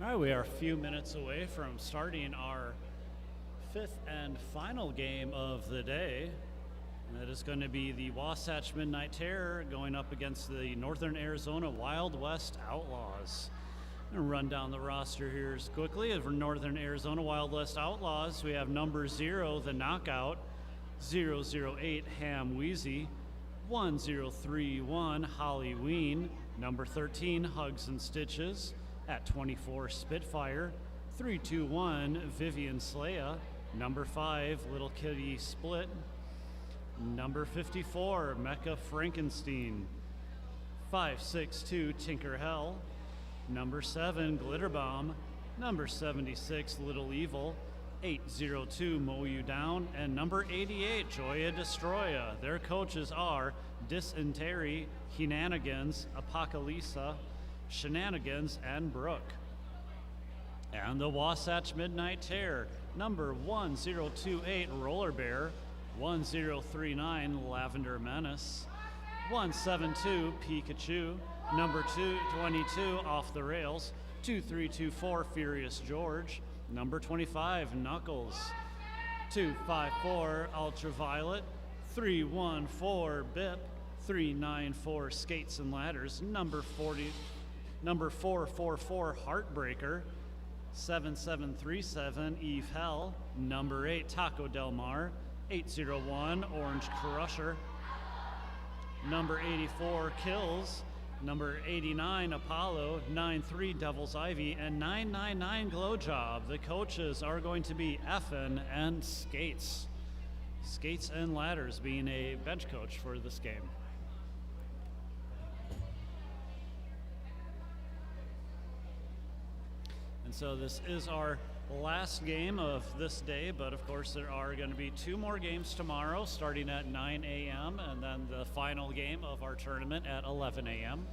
All right, we are a few minutes away from starting our fifth and final game of the day. And that is going to be the Wasatch Midnight Terror going up against the Northern Arizona Wild West Outlaws. I'm going to run down the roster here quickly. For Northern Arizona Wild West Outlaws, we have number 0, the Knockout, 008, Ham Wheezy, 1031, Halloween, number 13, Hugs and Stitches, at 24, Spitfire, 321, Vivian Slaya, number 5, Little Kitty Split, number 54, Mecha Frankenstein, 562, Tinker Hell, number 7, Glitter Bomb, number 76, Little Evil, 802, Mow You Down, and number 88, Joya Destroya. Their coaches are Dysentery, Henanigans, Apocalypsa, Shenanigans, and Brooke. And the Wasatch Midnight Terror, number 1028, Roller Bear, 1039, Lavender Menace, 172, Pikachu, number 222, Off the Rails, 2324, Furious George, number 25, Knuckles, 254, Ultraviolet, 314, Bip, 394, Skates and Ladders, number 444, Heartbreaker, 7737, Eve Hell, number 8, Taco Del Mar, 801, Orange Crusher, number 84, Kills, number 89, Apollo, 93, Devil's Ivy, and 999, Glow Job. The coaches are going to be Effin and Skates. Skates and Ladders being a bench coach for this game. And so this is our last game of this day, but of course there are going to be 2 more games tomorrow starting at 9 a.m. and then the final game of our tournament at 11 a.m.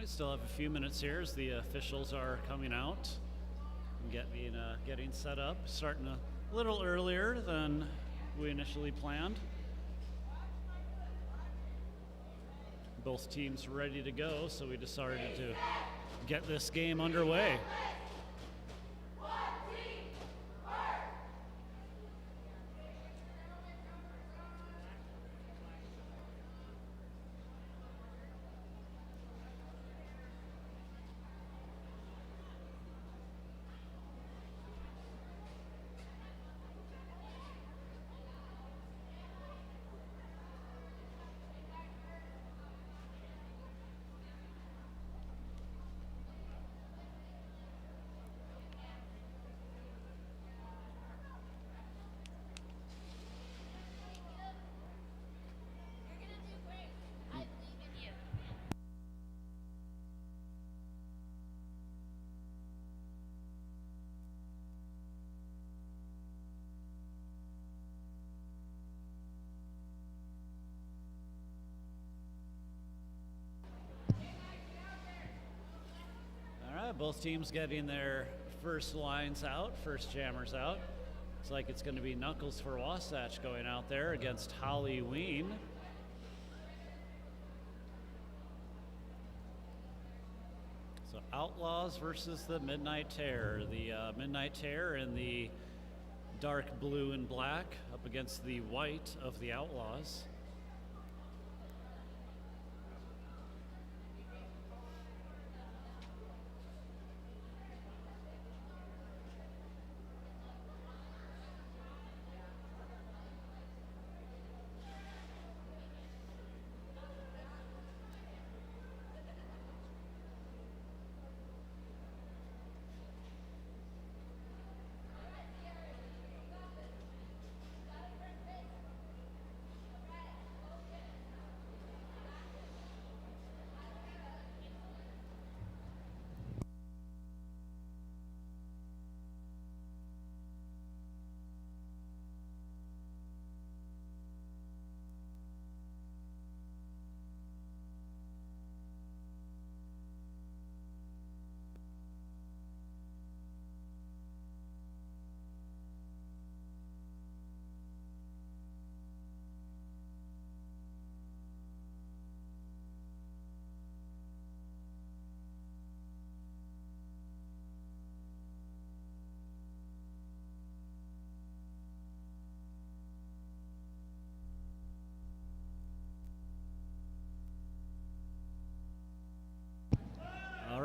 Still have a few minutes here as the officials are coming out and getting set up, starting a little earlier than we initially planned. Both teams ready to go, so we decided to get this game underway. Both teams getting their first lines out, first jammers out. Looks like it's going to be Knuckles for Wasatch going out there against Halloween. So Outlaws versus the Midnight Terror. The Midnight Terror in the dark blue and black up against the white of the Outlaws.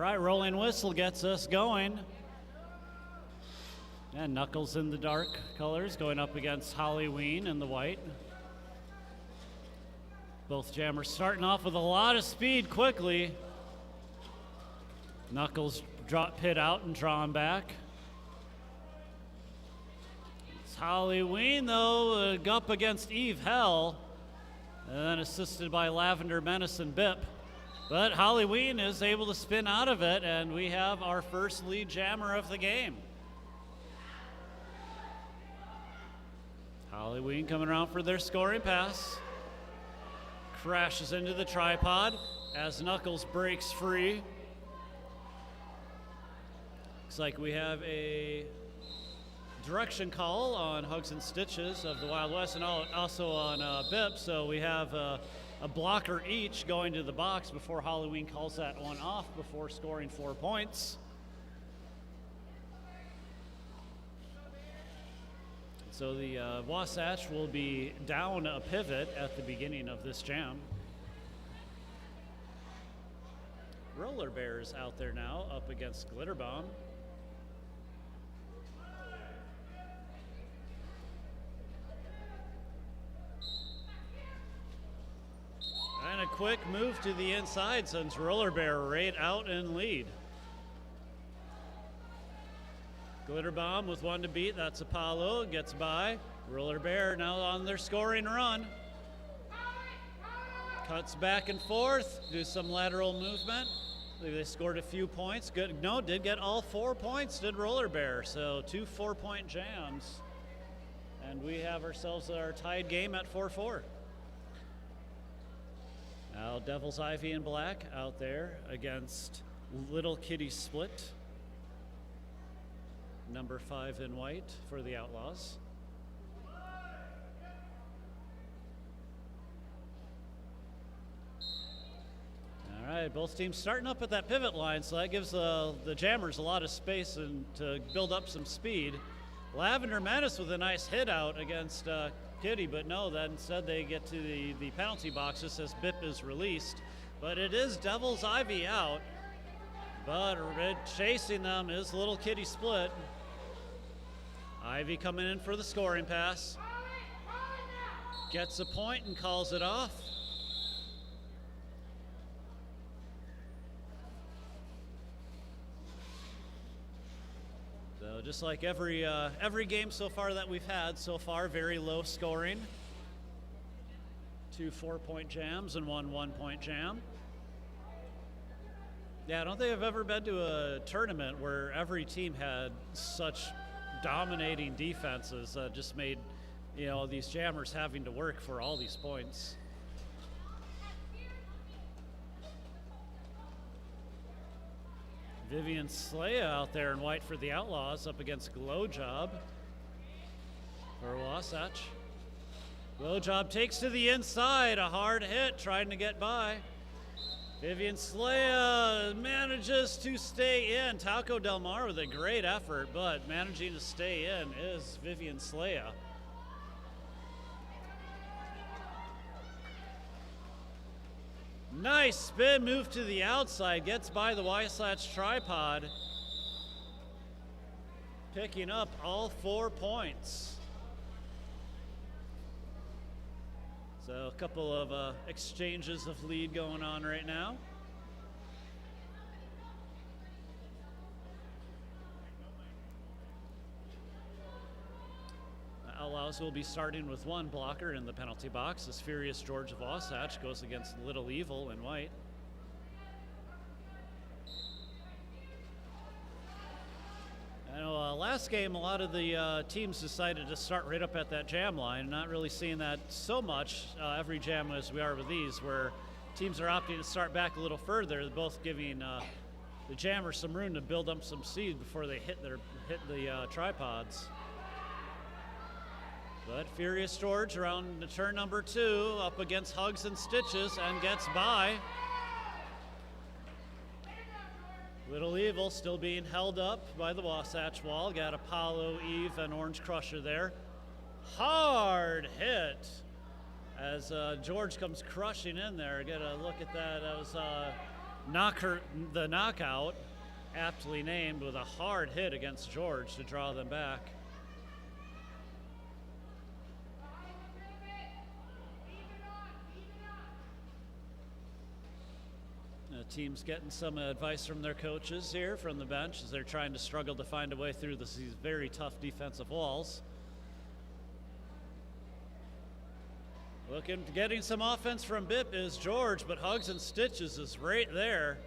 right, rolling whistle gets us going. And Knuckles in the dark colors going up against Halloween in the white. Both jammers starting off with a lot of speed quickly. Knuckles drop pit out and drawing back. It's Halloween though, up against Eve Hell. And then assisted by Lavender Menace and Bip. But Halloween is able to spin out of it, and we have our first lead jammer of the game. Halloween coming around for their scoring pass. Crashes into the tripod as Knuckles breaks free. Looks like we have a direction call on Hugs and Stitches of the Wild West and also on Bip. So we have a blocker each going to the box before Halloween calls that one off before scoring 4 points. So the Wasatch will be down a pivot at the beginning of this jam. Roller Bears out there now up against Glitter Bomb. And a quick move to the inside sends Roller Bear right out in lead. Glitter Bomb with one to beat, that's Apollo, gets by. Roller Bear now on their scoring run. Cuts back and forth, do some lateral movement. They scored a few points. Good, no, did get all 4 points, did Roller Bear. So 2 4-point jams. And we have ourselves our tied game at 4-4. Now Devil's Ivy in black out there against Little Kitty Split. Number 5 in white for the Outlaws. All right, both teams starting up at that pivot line, so that gives the jammers a lot of space and to build up some speed. Lavender Menace with a nice hit out against Kitty, but no, then instead they get to the penalty box just as Bip is released. But it is Devil's Ivy out, but chasing them is Little Kitty Split. Ivy coming in for the scoring pass. Gets a point and calls it off. So just like every game so far that we've had so far, very low scoring. 2 4-point jams and 1 1-point jam. Yeah, I don't think I've ever been to a tournament where every team had such dominating defenses that just made, these jammers having to work for all these points. Vivian Slaya out there in white for the Outlaws up against Glow Job for Wasatch. Glow Job takes to the inside, a hard hit, trying to get by. Vivian Slaya manages to stay in. Tauco Del Mar with a great effort, but managing to stay in is Vivian Slaya. Nice spin move to the outside, gets by the Wasatch tripod. Picking up all 4 points. So a couple of exchanges of lead going on right now. The Outlaws will be starting with 1 blocker in the penalty box as Furious George of Wasatch goes against Little Evil in white. I know last game a lot of the teams decided to start right up at that jam line. Not really seeing that so much every jam as we are with these, where teams are opting to start back a little further, both giving the jammers some room to build up some speed before they hit the tripods. But Furious George around the turn number 2 up against Hugs and Stitches and gets by. Little Evil still being held up by the Wasatch wall. Got Apollo, Eve, and Orange Crusher there. Hard hit as George comes crushing in there. Get a look at that. That was the knockout, aptly named, with a hard hit against George to draw them back. The team's getting some advice from their coaches here from the bench as they're trying to struggle to find a way through these very tough defensive walls. Getting some offense from Bip is George, but Hugs and Stitches is right there.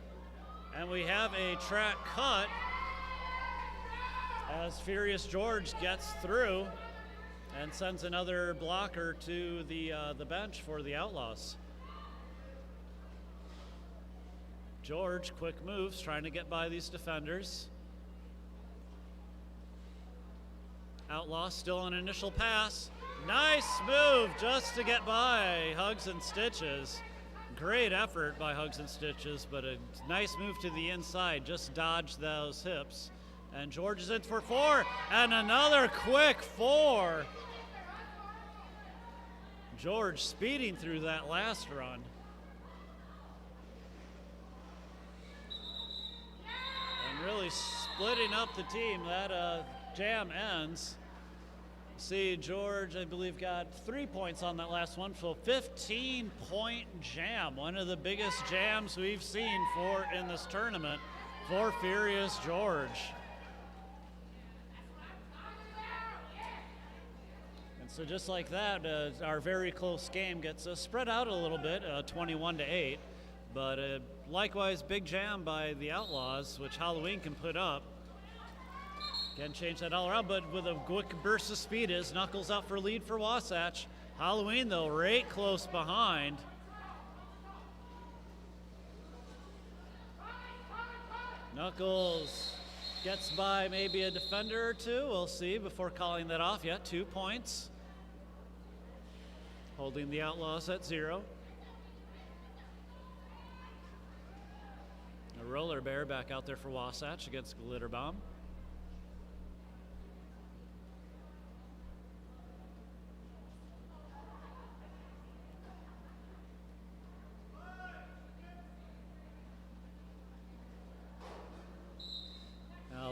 And we have a track cut as Furious George gets through and sends another blocker to the bench for the Outlaws. George, quick moves, trying to get by these defenders. Outlaw still on initial pass. Nice move just to get by Hugs and Stitches. Great effort by Hugs and Stitches, but a nice move to the inside. Just dodged those hips. And George is in for 4, and another quick 4. George speeding through that last run. And really splitting up the team. That jam ends. See, George, I believe, got 3 points on that last one, so 15-point jam. One of the biggest jams we've seen in this tournament for Furious George. And so just like that, our very close game gets spread out a little bit, 21-8. But likewise, big jam by the Outlaws, which Halloween can put up. Can change that all around, but with a quick burst of speed is Knuckles out for lead for Wasatch. Halloween, though, right close behind. Knuckles gets by maybe a defender or two. We'll see before calling that off yet. 2 points. Holding the Outlaws at 0. A Roller Bear back out there for Wasatch against Glitter Bomb.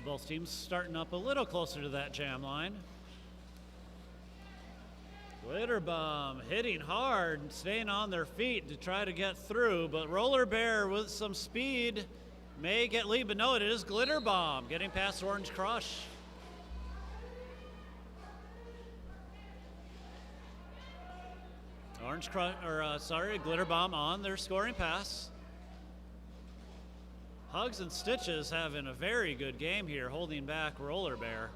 Both teams starting up a little closer to that jam line. Glitter Bomb hitting hard, staying on their feet to try to get through, but Roller Bear with some speed may get lead, but no, it is Glitter Bomb getting past Orange Crush. Glitter Bomb on their scoring pass. Hugs and Stitches having a very good game here, holding back Roller Bear.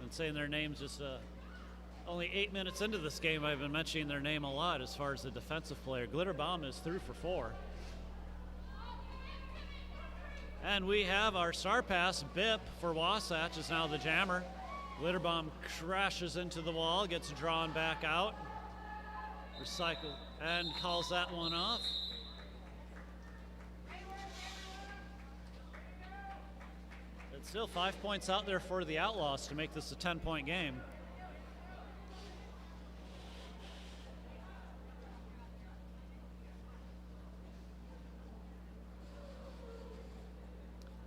And saying their names just only 8 minutes into this game. I've been mentioning their name a lot as far as the defensive player. Glitter Bomb is through for 4. And we have our star pass. Bip for Wasatch is now the jammer. Glitter Bomb crashes into the wall, gets drawn back out. Recycle and calls that one off. Still 5 points out there for the Outlaws to make this a 10-point game.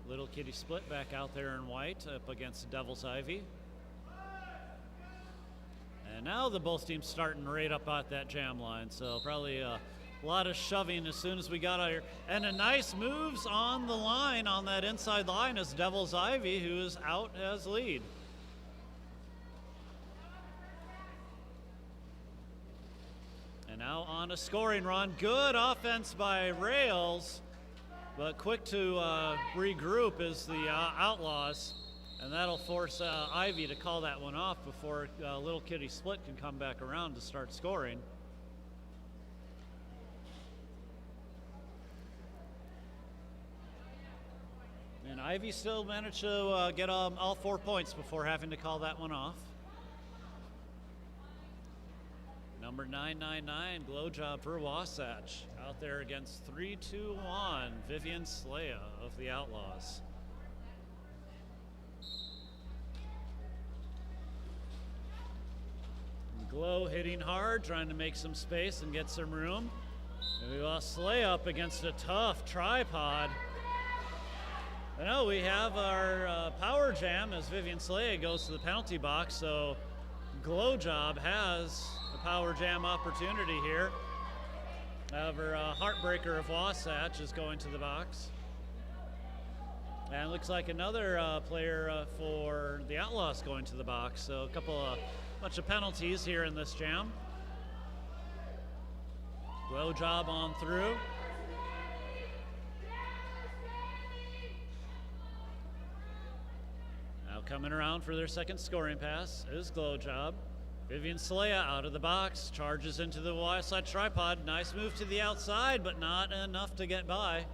Little Kitty Split back out there in white up against Devil's Ivy. And now the both teams starting right up at that jam line, so probably a lot of shoving as soon as we got out here. And a nice moves on the line, on that inside line, is Devil's Ivy, who is out as lead. And now on a scoring run. Good offense by Rails, but quick to regroup is the Outlaws. And that'll force Ivy to call that one off before Little Kitty Split can come back around to start scoring. And Ivy still managed to get all 4 points before having to call that one off. Number 999, Glow Job for Wasatch. Out there against 3-2-1, Vivian Slaya of the Outlaws. And Glow hitting hard, trying to make some space and get some room. And we lost Slay up against a tough tripod. I know we have our power jam as Vivian Slay goes to the penalty box, so Glow Job has a power jam opportunity here. However, Heartbreaker of Wasatch is going to the box. And it looks like another player for the Outlaws going to the box. So a bunch of penalties here in this jam. Glow Job on through. Now coming around for their second scoring pass is Glow Job. Vivian Slaya out of the box, charges into the Wasatch tripod. Nice move to the outside, but not enough to get by.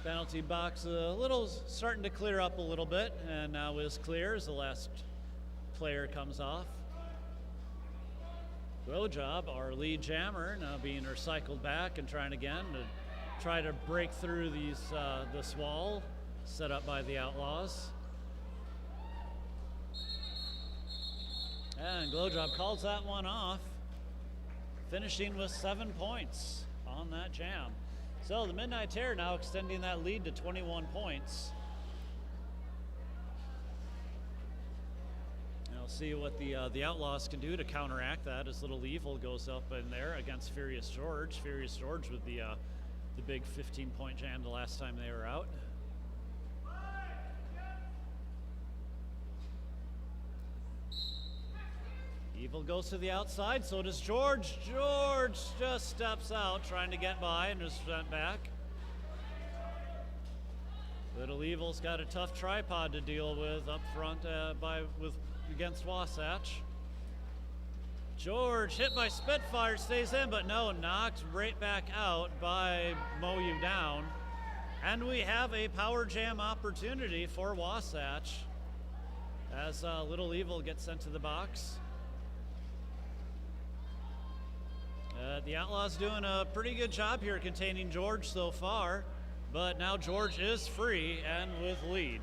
Penalty box a little starting to clear up a little bit, and now is clear as the last player comes off. Glow Job, our lead jammer, now being recycled back and trying again to try to break through this wall set up by the Outlaws. And Glow Job calls that one off, finishing with 7 points on that jam. So the Midnight Terror now extending that lead to 21 points. And we'll see what the Outlaws can do to counteract that as Little Evil goes up in there against Furious George. Furious George with the big 15-point jam the last time they were out. Evil goes to the outside, so does George. George just steps out, trying to get by and just went back. Little Evil's got a tough tripod to deal with up front against Wasatch. George hit by Spitfire, stays in, but no, knocked right back out by Mow You Down. And we have a power jam opportunity for Wasatch as Little Evil gets sent to the box. The Outlaws doing a pretty good job here containing George so far, but now George is free and with lead.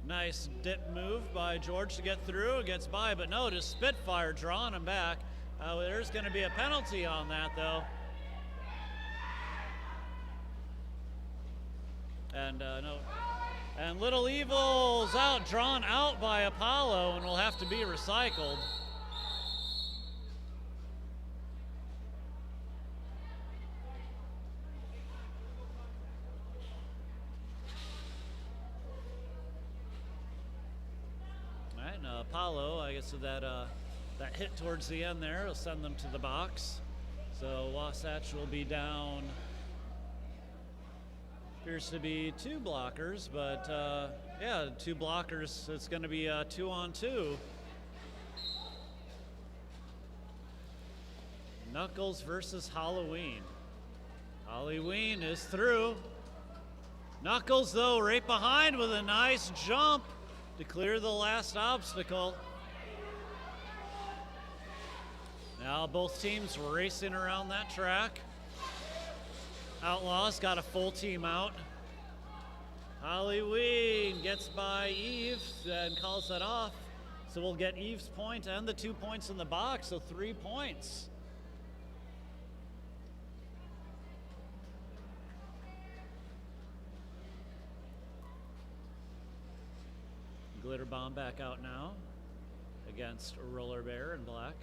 Nice dip move by George to get through, gets by, but no, just Spitfire drawing him back. There's going to be a penalty on that though. And no, and Little Evil's drawn out by Apollo and will have to be recycled. All right, and Apollo, I guess with that hit towards the end there will send them to the box. So Wasatch will be down. Appears to be 2 blockers, but yeah, 2 blockers. It's going to be 2-on-2. Knuckles versus Halloween. Halloween is through. Knuckles, though, right behind with a nice jump to clear the last obstacle. Now both teams racing around that track. Outlaws got a full team out. Halloween gets by Eve and calls that off. So we'll get Eve's point and the 2 points in the box, so 3 points. Glitter Bomb back out now against Roller Bear in black.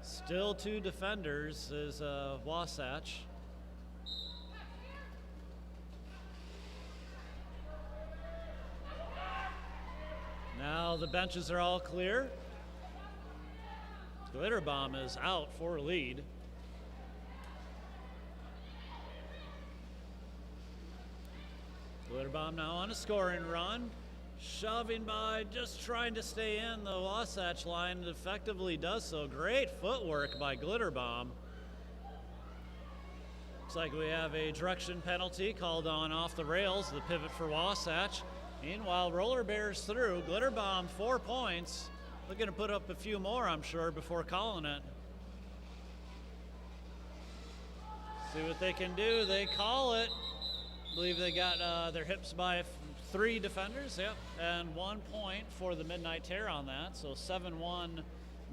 Still 2 defenders is Wasatch. Now the benches are all clear. Glitter Bomb is out for lead. Glitter Bomb now on a scoring run. Shoving by, just trying to stay in the Wasatch line, effectively does so. Great footwork by Glitter Bomb. Looks like we have a direction penalty called on off the rails, the pivot for Wasatch. Meanwhile, Roller Bear's through. Glitter Bomb 4 points. Looking to put up a few more, I'm sure, before calling it. See what they can do. They call it. I believe they got their hips by 3 defenders. Yep, and 1 point for the Midnight Terror on that. So 7-1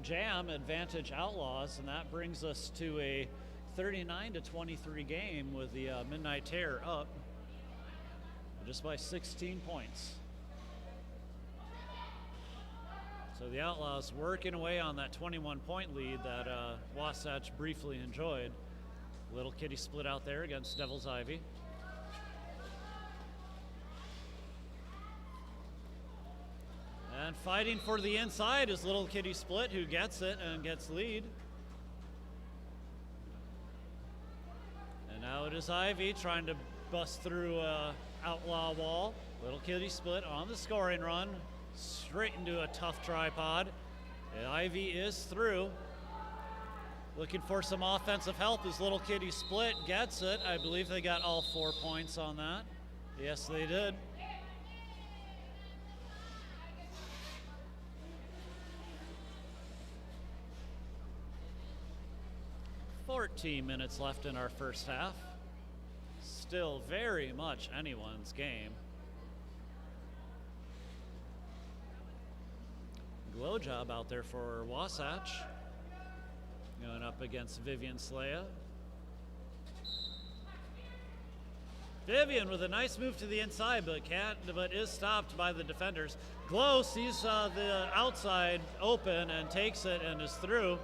jam advantage Outlaws, and that brings us to a 39-23 game with the Midnight Terror up just by 16 points. So the Outlaws working away on that 21-point lead that Wasatch briefly enjoyed. Little Kitty split out there against Devil's Ivy. And fighting for the inside is Little Kitty Split, who gets it and gets lead. And now it is Ivy trying to bust through Outlaw wall. Little Kitty Split on the scoring run, straight into a tough tripod. And Ivy is through. Looking for some offensive help as Little Kitty Split gets it. I believe they got all 4 points on that. Yes, they did. "14 minutes left in our first half. Still very much anyone's game. Glow job out there for Wasatch. Going up against Vivian Slaya. Vivian with a nice move to the inside, but is stopped by the defenders. Glow sees the outside open and takes it and is through.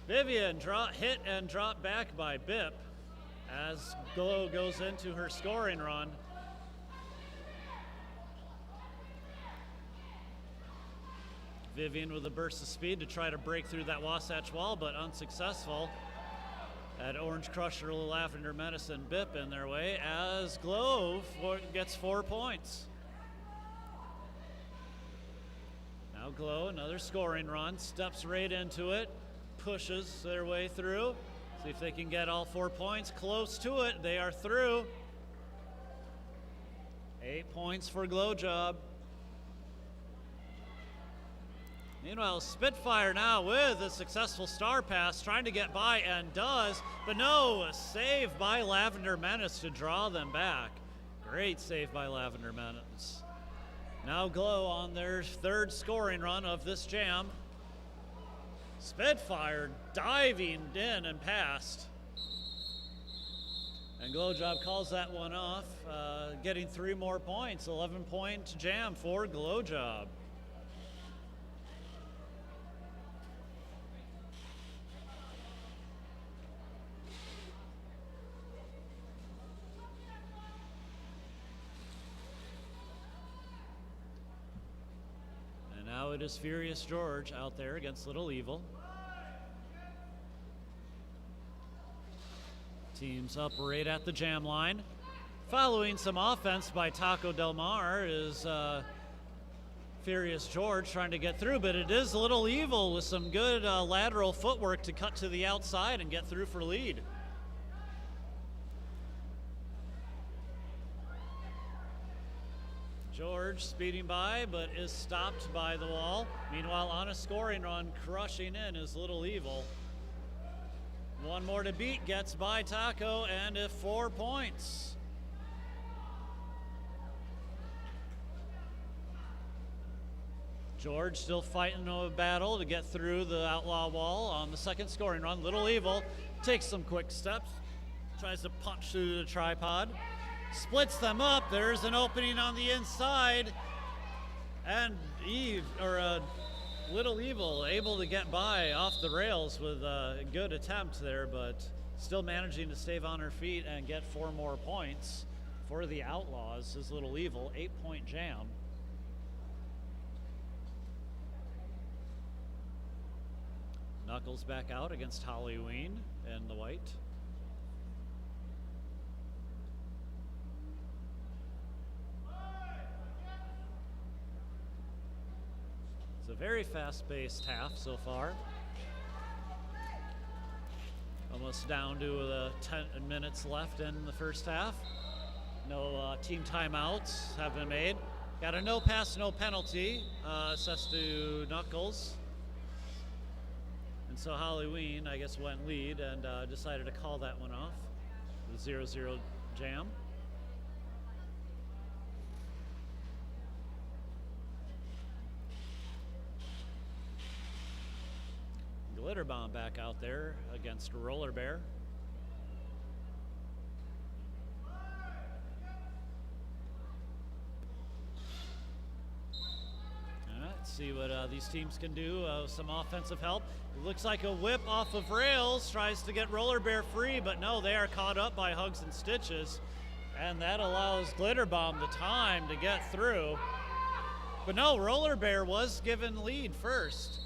Vivian hit and dropped back by Bip as Glow goes into her scoring run. Vivian with a burst of speed to try to break through that Wasatch wall, but unsuccessful. At Orange Crusher, Lavender Menace, and Bip in their way as Glow gets 4 points. Now Glow, another scoring run, steps right into it, pushes their way through. See if they can get all 4 points. Close to it, they are through. 8 points for Glow job. Meanwhile, Spitfire now with a successful star pass, trying to get by and does, but no, a save by Lavender Menace to draw them back. Great save by Lavender Menace. Now Glow on their 3rd scoring run of this jam. Spitfire diving in and past. And Glow job calls that one off, getting 3 more points. 11-point jam for Glow job. Now it is Furious George out there against Little Evil. Teams up right at the jam line. Following some offense by Taco Del Mar is Furious George trying to get through, but it is Little Evil with some good lateral footwork to cut to the outside and get through for lead. George speeding by, but is stopped by the wall. Meanwhile, on a scoring run, crushing in is Little Evil. 1 more to beat, gets by Taco, and 4 points. George still fighting a battle to get through the outlaw wall on the 2nd scoring run. Little Evil takes some quick steps, tries to punch through the tripod. Splits them up. There's an opening on the inside, and Little Evil able to get by off the rails with a good attempt there, but still managing to stay on her feet and get 4 more points for the Outlaws. Is Little Evil 8-point jam. Knuckles back out against Halloween in the white. It's a very fast-paced half so far. Almost down to 10 minutes left in the first half. No team timeouts have been made. Got a no pass, no penalty assessed to Knuckles. And so Halloween, I guess, went lead and decided to call that one off. The 0-0 jam. Glitter Bomb back out there against Roller Bear. See what these teams can do. Some offensive help. It looks like a whip off of rails. Tries to get Roller Bear free, but no, they are caught up by Hugs and Stitches. And that allows Glitter Bomb the time to get through. But no, Roller Bear was given lead first.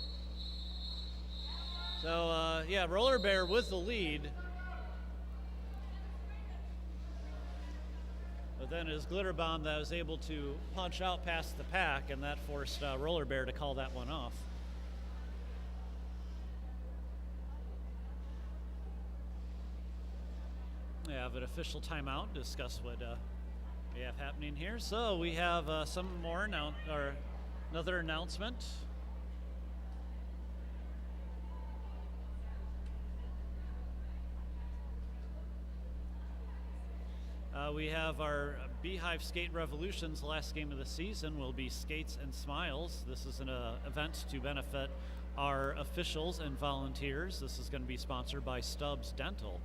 So, yeah, Roller Bear with the lead. But then it was Glitter Bomb that was able to punch out past the pack, and that forced Roller Bear to call that one off. We have an official timeout to discuss what we have happening here. So we have some more another announcement. We have our Beehive Skate Revolutions. Last game of the season will be Skates and Smiles. This is an event to benefit our officials and volunteers. This is going to be sponsored by Stubbs Dental.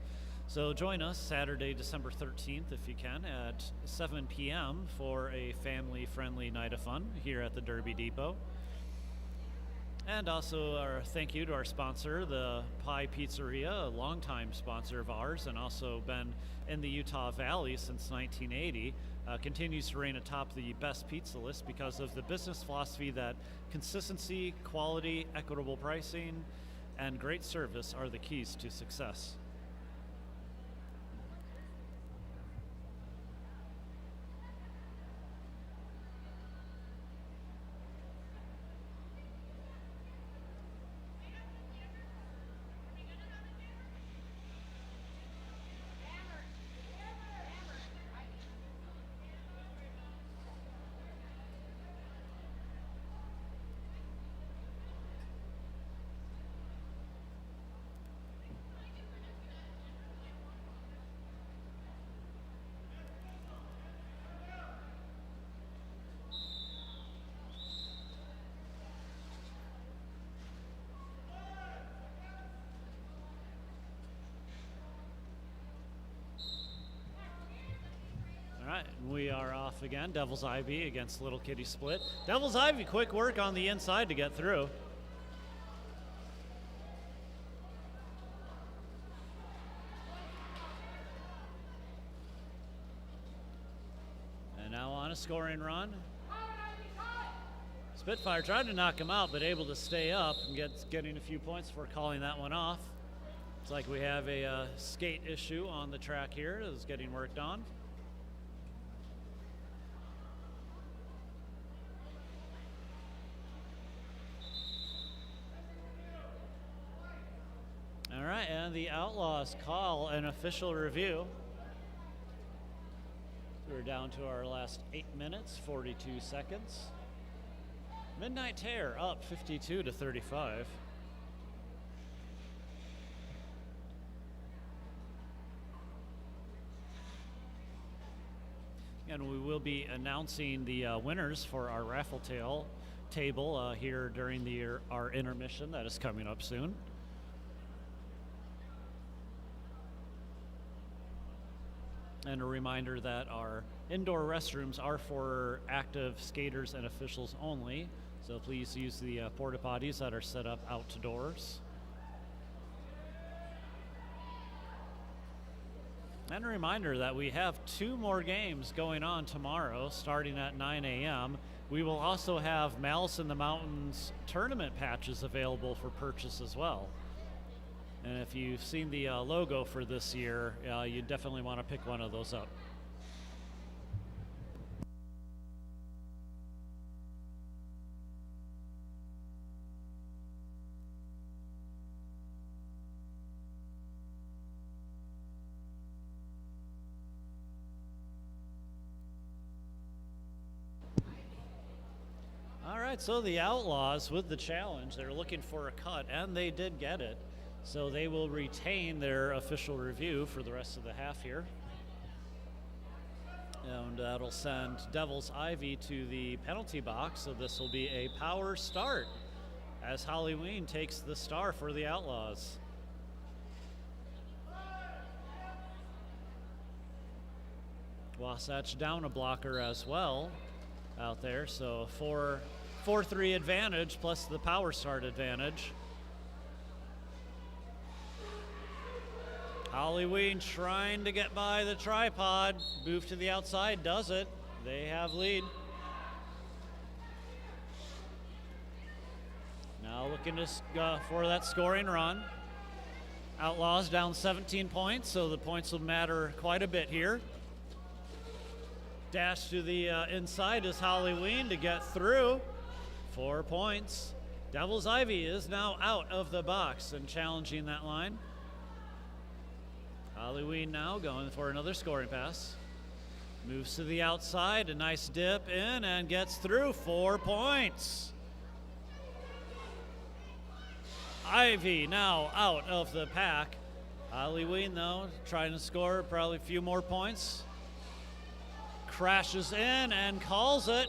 So join us Saturday, December 13th, if you can, at 7 p.m. for a family-friendly night of fun here at the Derby Depot. And also our thank you to our sponsor, the Pie Pizzeria, a longtime sponsor of ours, and also been in the Utah Valley since 1980, continues to reign atop the best pizza list because of the business philosophy that consistency, quality, equitable pricing, and great service are the keys to success. All right, we are off again. Devil's Ivy against Little Kitty Split. Devil's Ivy, quick work on the inside to get through. And now on a scoring run. Spitfire tried to knock him out, but able to stay up and getting a few points for calling that one off. It's like we have a skate issue on the track here that is getting worked on. All right, and the Outlaws call an official review. We're down to our last 8 minutes, 42 seconds. Midnight Terror up 52-35. And we will be announcing the winners for our raffle table here during our intermission that is coming up soon. And a reminder that our indoor restrooms are for active skaters and officials only. So please use the porta potties that are set up outdoors. And a reminder that we have 2 more games going on tomorrow starting at 9 a.m. We will also have Malice in the Mountains tournament patches available for purchase as well. And if you've seen the logo for this year, you definitely want to pick one of those up. All right, so the Outlaws with the challenge, they're looking for a cut, and they did get it. So they will retain their official review for the rest of the half here. And that'll send Devil's Ivy to the penalty box, so this will be a power start as Halloween takes the star for the Outlaws. Wasatch down a blocker as well out there, so 4-3 advantage plus the power start advantage. Halloween trying to get by the tripod. Move to the outside, does it. They have lead. Now looking to for that scoring run. Outlaws down 17 points, so the points will matter quite a bit here. Dash to the inside is Halloween to get through. 4 points. Devil's Ivy is now out of the box and challenging that line. Halloween now going for another scoring pass. Moves to the outside, a nice dip in and gets through. 4 points. Ivy now out of the pack. Halloween though trying to score probably a few more points. Crashes in and calls it.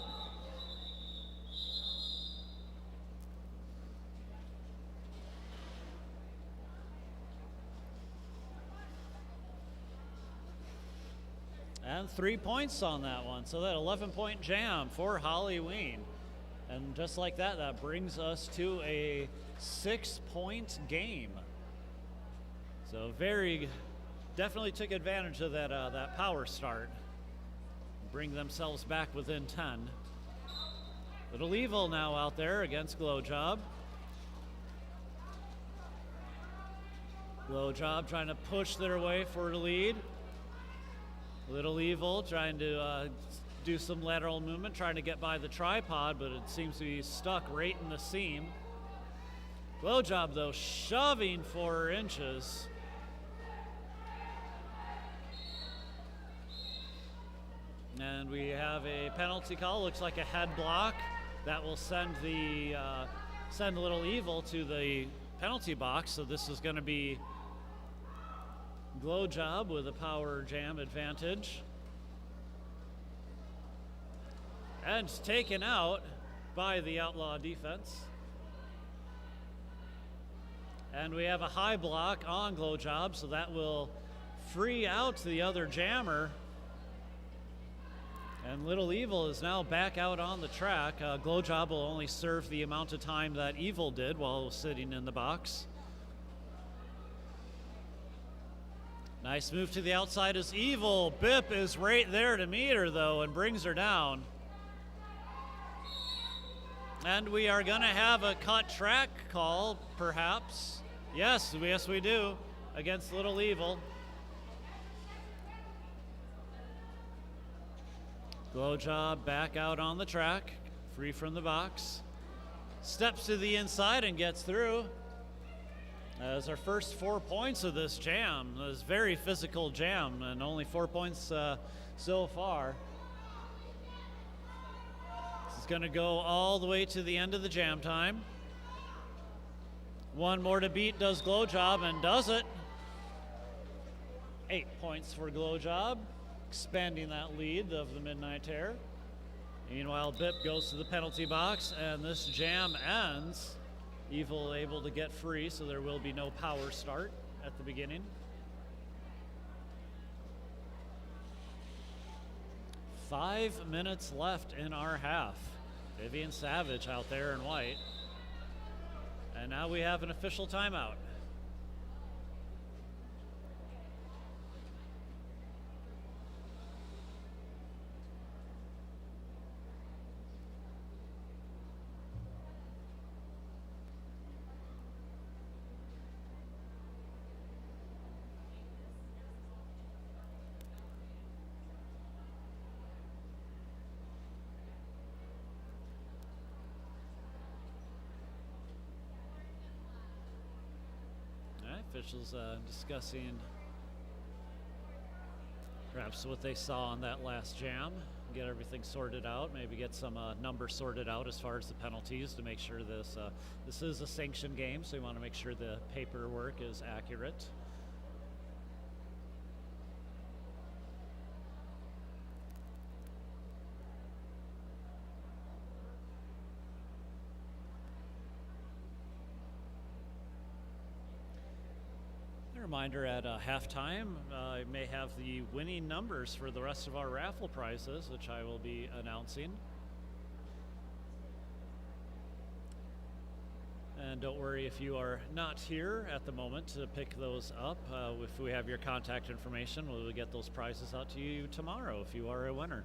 And 3 points on that one. So that 11-point jam for Halloween. And just like that, that brings us to a 6-point game. So definitely took advantage of that power start. Bring themselves back within 10. Little Evil now out there against Glow Job. Glow Job trying to push their way for the lead. Little Evil trying to do some lateral movement, trying to get by the tripod, but it seems to be stuck right in the seam. Glow Job, though, shoving 4 inches. And we have a penalty call. Looks like a head block. That will send Little Evil to the penalty box. So this is going to be Glow Job with a power jam advantage. And taken out by the Outlaw defense. And we have a high block on Glow Job, so that will free out the other jammer. And Little Evil is now back out on the track. Glow Job will only serve the amount of time that Evil did while sitting in the box. Nice move to the outside is Evil. Bip is right there to meet her, though, and brings her down. And we are going to have a cut track call, perhaps. Yes, we do, against Little Evil. Glow Job back out on the track, free from the box. Steps to the inside and gets through. As our first 4 points of this jam, this very physical jam, and only 4 points so far. This is going to go all the way to the end of the jam time. 1 more to beat does Glow Job, and does it. 8 points for Glow Job, expanding that lead of the Midnight Terror. Meanwhile, Bip goes to the penalty box, and this jam ends. Evil able to get free, so there will be no power start at the beginning. 5 minutes left in our half. Vivian Savage out there in white. And now we have an official timeout. Officials discussing perhaps what they saw on that last jam, get everything sorted out, maybe get some numbers sorted out as far as the penalties to make sure this is a sanctioned game, so we want to make sure the paperwork is accurate. Reminder at halftime, I may have the winning numbers for the rest of our raffle prizes, which I will be announcing. And don't worry if you are not here at the moment to pick those up. If we have your contact information, we'll get those prizes out to you tomorrow if you are a winner.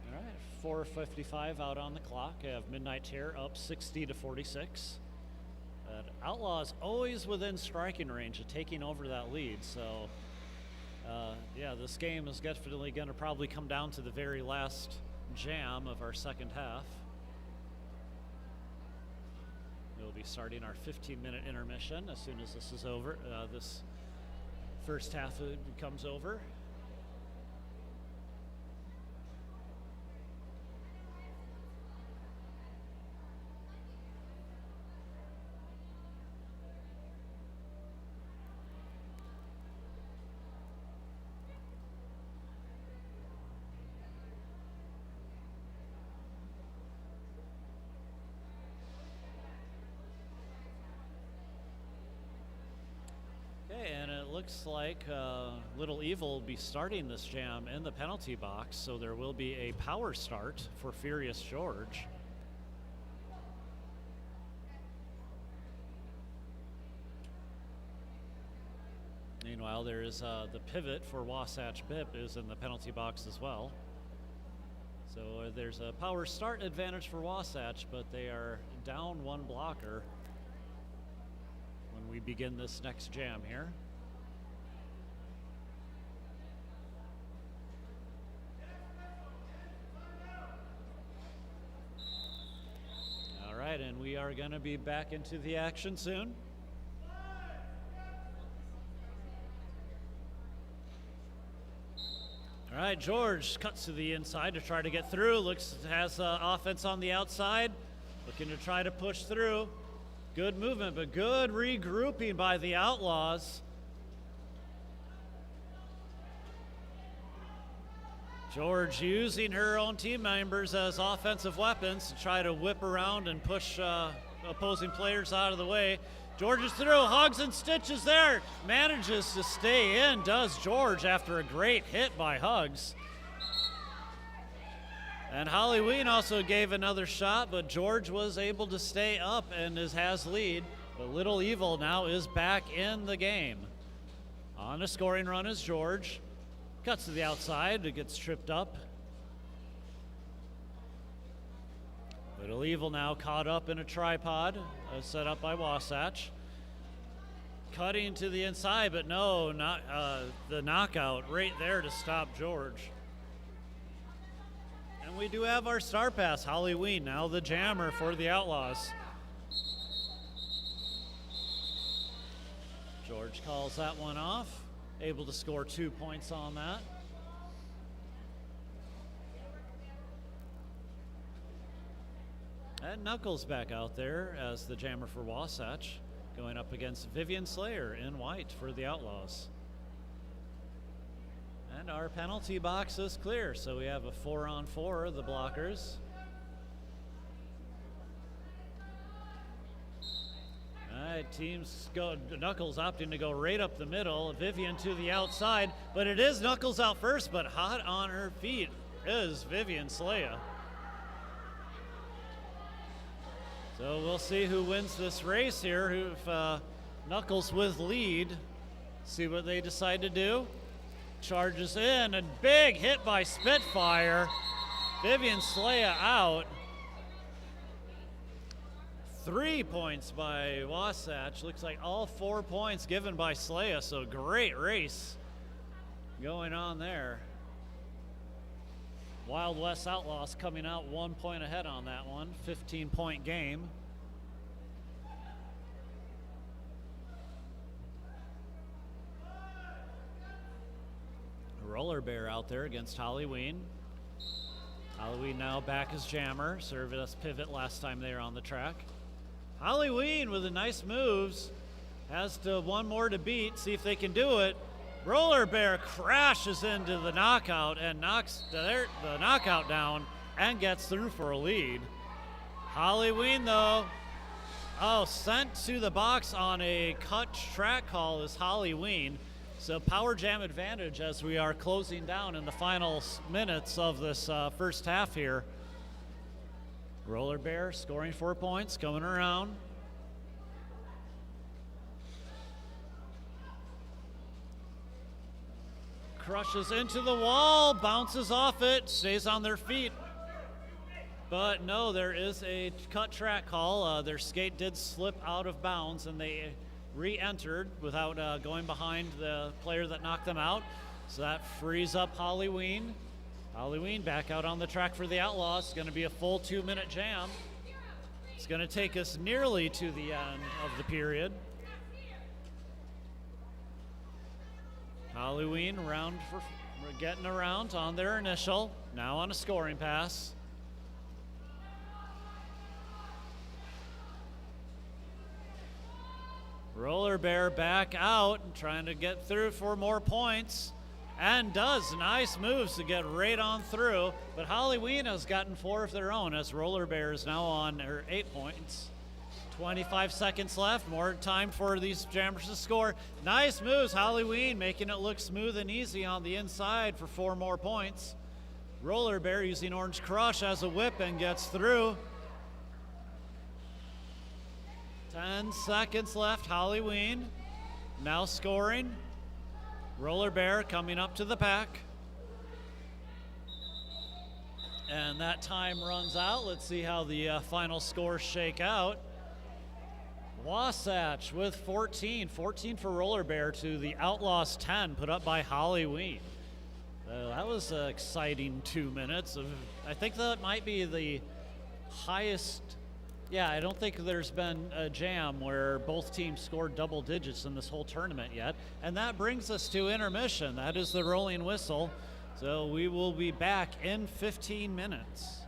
All right, 4:55 out on the clock. I have Midnight Terror up 60-46. Outlaws always within striking range of taking over that lead. So, yeah, this game is definitely going to probably come down to the very last jam of our second half. We'll be starting our 15-minute intermission as soon as this is over. This first half becomes over. And it looks like Little Evil will be starting this jam in the penalty box, so there will be a power start for Furious George. Meanwhile, there is the pivot for Wasatch Bip is in the penalty box as well. So there's a power start advantage for Wasatch, but they are down one blocker when we begin this next jam here. All right, and we are going to be back into the action soon. All right, George cuts to the inside to try to get through. Has offense on the outside, looking to try to push through. Good movement, but good regrouping by the Outlaws. George using her own team members as offensive weapons to try to whip around and push opposing players out of the way. George is through, hugs and stitches there. Manages to stay in, does George, after a great hit by Hugs. And Holly Ween also gave another shot, but George was able to stay up and has lead. But Little Evil now is back in the game. On a scoring run is George. Cuts to the outside, it gets tripped up. Little Evil now caught up in a tripod set up by Wasatch. Cutting to the inside, but no, not the knockout right there to stop George. And we do have our star pass, Holly Ween, now the jammer for the Outlaws. George calls that one off, able to score 2 points on that. And Knuckles back out there as the jammer for Wasatch, going up against Vivian Slayer in white for the Outlaws. And our penalty box is clear, so we have a 4-on-4 of the blockers. All right, teams go, Knuckles opting to go right up the middle, Vivian to the outside, but it is Knuckles out first, but hot on her feet is Vivian Slayer. So So we'll see who wins this race here, if Knuckles with lead. See what they decide to do. Charges in, and big hit by Spitfire. Vivian Slaya out. 3 points by Wasatch. Looks like all 4 points given by Slaya, so great race going on there. Wild West Outlaws coming out 1 point ahead on that one. 15-point game. Roller Bear out there against Halloween. Halloween now back as jammer. Served us pivot last time they were on the track. Halloween with the nice moves. Has to one more to beat. See if they can do it. Roller Bear crashes into the knockout and knocks the knockout down and gets through for a lead. Halloween, though, sent to the box on a cut track call is Halloween. So power jam advantage as we are closing down in the final minutes of this first half here. Roller Bear scoring 4 points, coming around. Crushes into the wall, bounces off it, stays on their feet. But no, there is a cut track call. Their skate did slip out of bounds and they re-entered without going behind the player that knocked them out. So that frees up Halloween. Halloween back out on the track for the Outlaws. It's going to be a full 2-minute jam. It's going to take us nearly to the end of the period. Halloween getting around on their initial, now on a scoring pass. Roller Bear back out, trying to get through for more points, and does. Nice moves to get right on through, but Halloween has gotten 4 of their own as Roller Bear is now on her 8 points. 25 seconds left, more time for these jammers to score. Nice moves, Halloween making it look smooth and easy on the inside for 4 more points. Roller Bear using Orange Crush as a whip and gets through. 10 seconds left, Halloween now scoring. Roller Bear coming up to the pack. And that time runs out. Let's see how the final scores shake out. Wasatch with 14 for Roller Bear to the Outlaws 10 put up by Halloween. That was an exciting 2 minutes. I think that might be the highest. Yeah, I don't think there's been a jam where both teams scored double digits in this whole tournament yet. And that brings us to intermission. That is the rolling whistle. So we will be back in 15 minutes.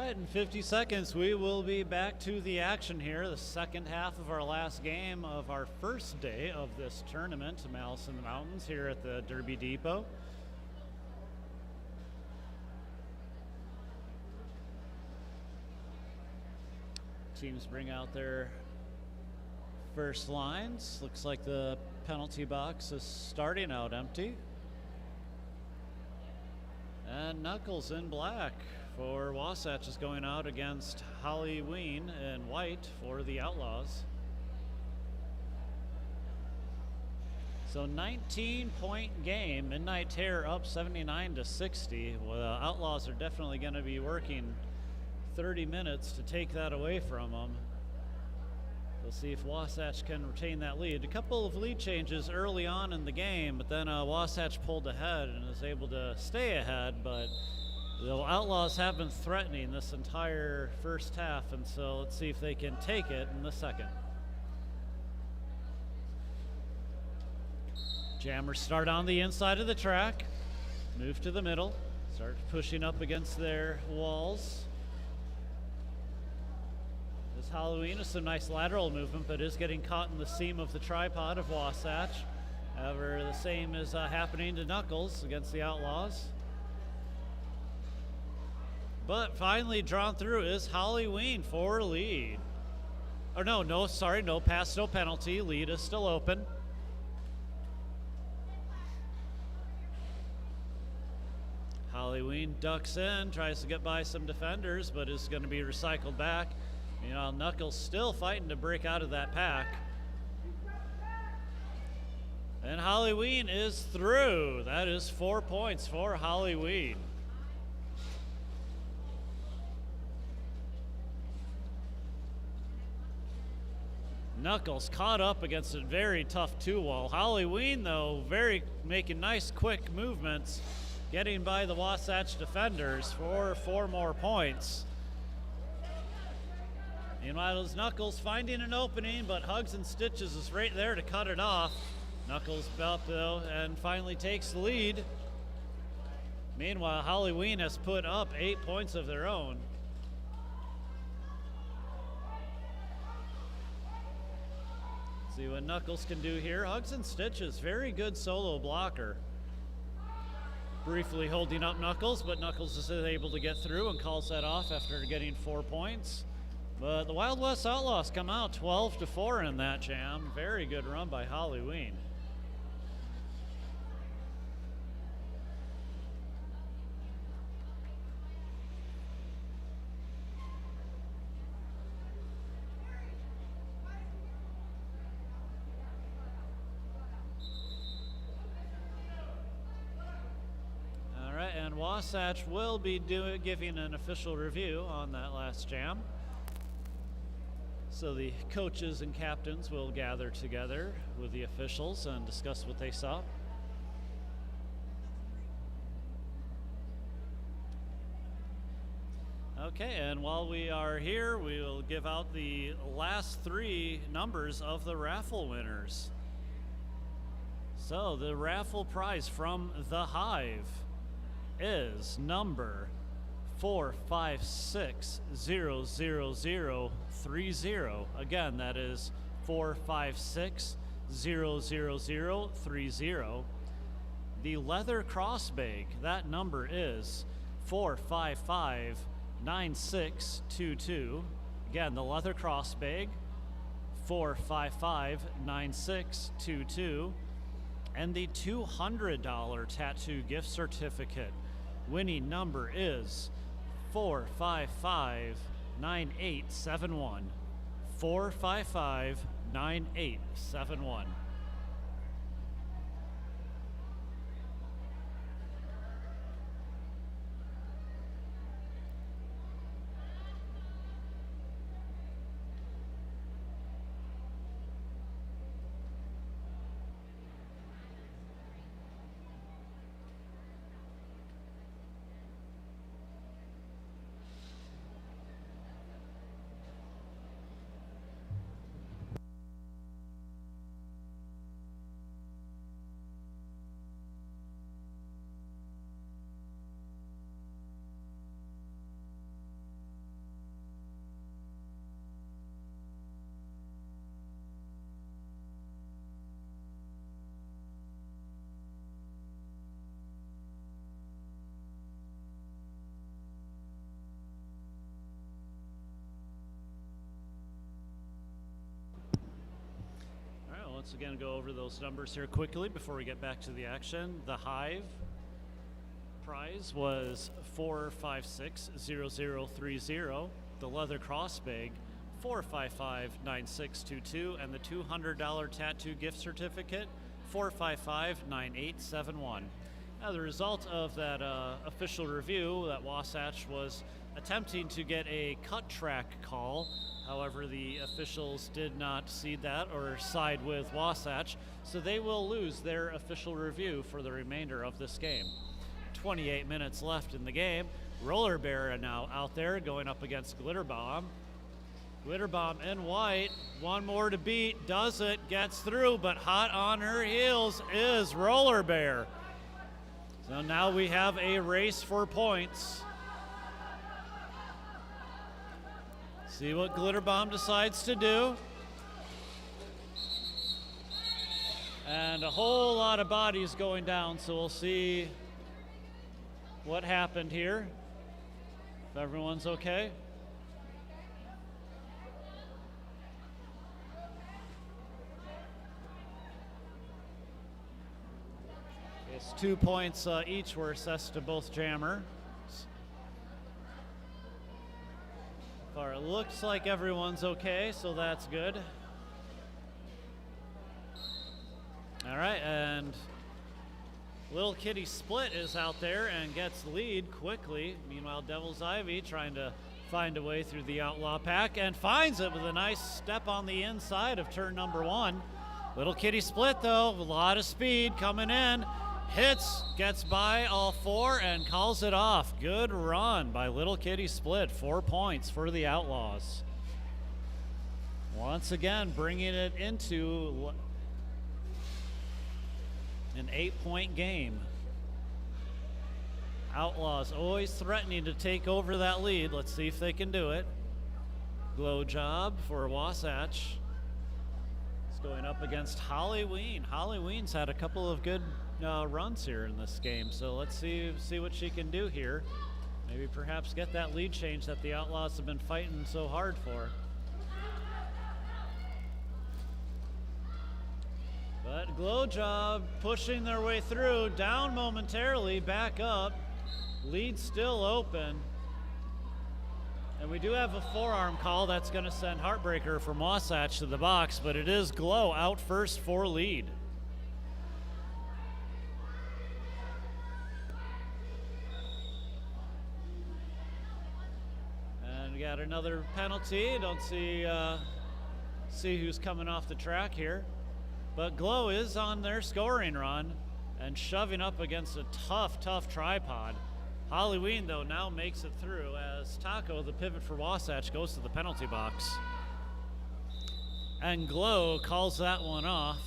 right, in 50 seconds, we will be back to the action here. The second half of our last game of our first day of this tournament, Malice in the Mountains, here at the Derby Depot. Teams bring out their first lines. Looks like the penalty box is starting out empty. And Knuckles in black for Wasatch is going out against Halloween in white for the Outlaws. So 19-point game. Midnight Terror up 79-60. Well, the Outlaws are definitely going to be working 30 minutes to take that away from them. We'll see if Wasatch can retain that lead. A couple of lead changes early on in the game, but then Wasatch pulled ahead and is able to stay ahead, but the Outlaws have been threatening this entire first half, and so let's see if they can take it in the second. Jammers start on the inside of the track, move to the middle, start pushing up against their walls. This Halloween is some nice lateral movement, but is getting caught in the seam of the tripod of Wasatch. However, the same is happening to Knuckles against the Outlaws. But finally drawn through is Halloween for lead. Or no pass, no penalty. Lead is still open. Halloween ducks in, tries to get by some defenders, but is going to be recycled back. Meanwhile, Knuckles still fighting to break out of that pack. And Halloween is through. That is 4 points for Halloween. Knuckles caught up against a very tough two-wall. Halloween, though, making nice quick movements, getting by the Wasatch defenders for 4 more points. Meanwhile, it's Knuckles finding an opening, but Hugs and Stitches is right there to cut it off. Knuckles up, though, and finally takes the lead. Meanwhile, Halloween has put up 8 points of their own. See what Knuckles can do here. Hugs and Stitches, very good solo blocker. Briefly holding up Knuckles, but Knuckles is able to get through and calls that off after getting 4 points. But the Wild West Outlaws come out 12-4 in that jam. Very good run by Halloween. All right, and Wasatch will be giving an official review on that last jam. So the coaches and captains will gather together with the officials and discuss what they saw. Okay, and while we are here, we will give out the last 3 numbers of the raffle winners. So the raffle prize from the Hive is number 456-00030. Again, that is 456-00030. The leather cross bag, that number is 455-9622. Again, the leather cross bag, 455-9622. And the $200 tattoo gift certificate, winning number is 455-9871. 455-9871. once again go over those numbers here quickly before we get back to the action. The Hive prize was 456-0030. The Leather Crossbag 455-9622, and the $200 tattoo gift certificate 455-9871. Now, the result of that official review, that Wasatch was attempting to get a cut track call. However, the officials did not see that or side with Wasatch, so they will lose their official review for the remainder of this game. 28 minutes left in the game. Roller Bear now out there going up against Glitter Bomb. Glitter Bomb in white, one more to beat, does it, gets through, but hot on her heels is Roller Bear. So now we have a race for points. See what Glitter Bomb decides to do. And a whole lot of bodies going down, so we'll see what happened here. If everyone's okay. It's 2 points each were assessed to both jammers. It looks like everyone's okay, so that's good. All right, and Little Kitty Split is out there and gets the lead quickly. Meanwhile, Devil's Ivy trying to find a way through the Outlaw Pack and finds it with a nice step on the inside of turn number 1. Little Kitty Split, though, a lot of speed coming in. Hits, gets by all 4, and calls it off. Good run by Little Kitty Split. 4 points for the Outlaws. Once again, bringing it into an 8-point game. Outlaws always threatening to take over that lead. Let's see if they can do it. Glow job for Wasatch. It's going up against Halloween. Halloween's had a couple of good runs here in this game, so let's see what she can do here. Maybe perhaps get that lead change that the Outlaws have been fighting so hard for. But Glow Job pushing their way through, down momentarily, back up, lead still open. And we do have a forearm call that's going to send Heartbreaker from Wasatch to the box, but it is Glow out first for lead. We got another penalty. Don't see who's coming off the track here. But Glow is on their scoring run and shoving up against a tough tripod. Halloween, though, now makes it through as Taco, the pivot for Wasatch, goes to the penalty box. And Glow calls that one off,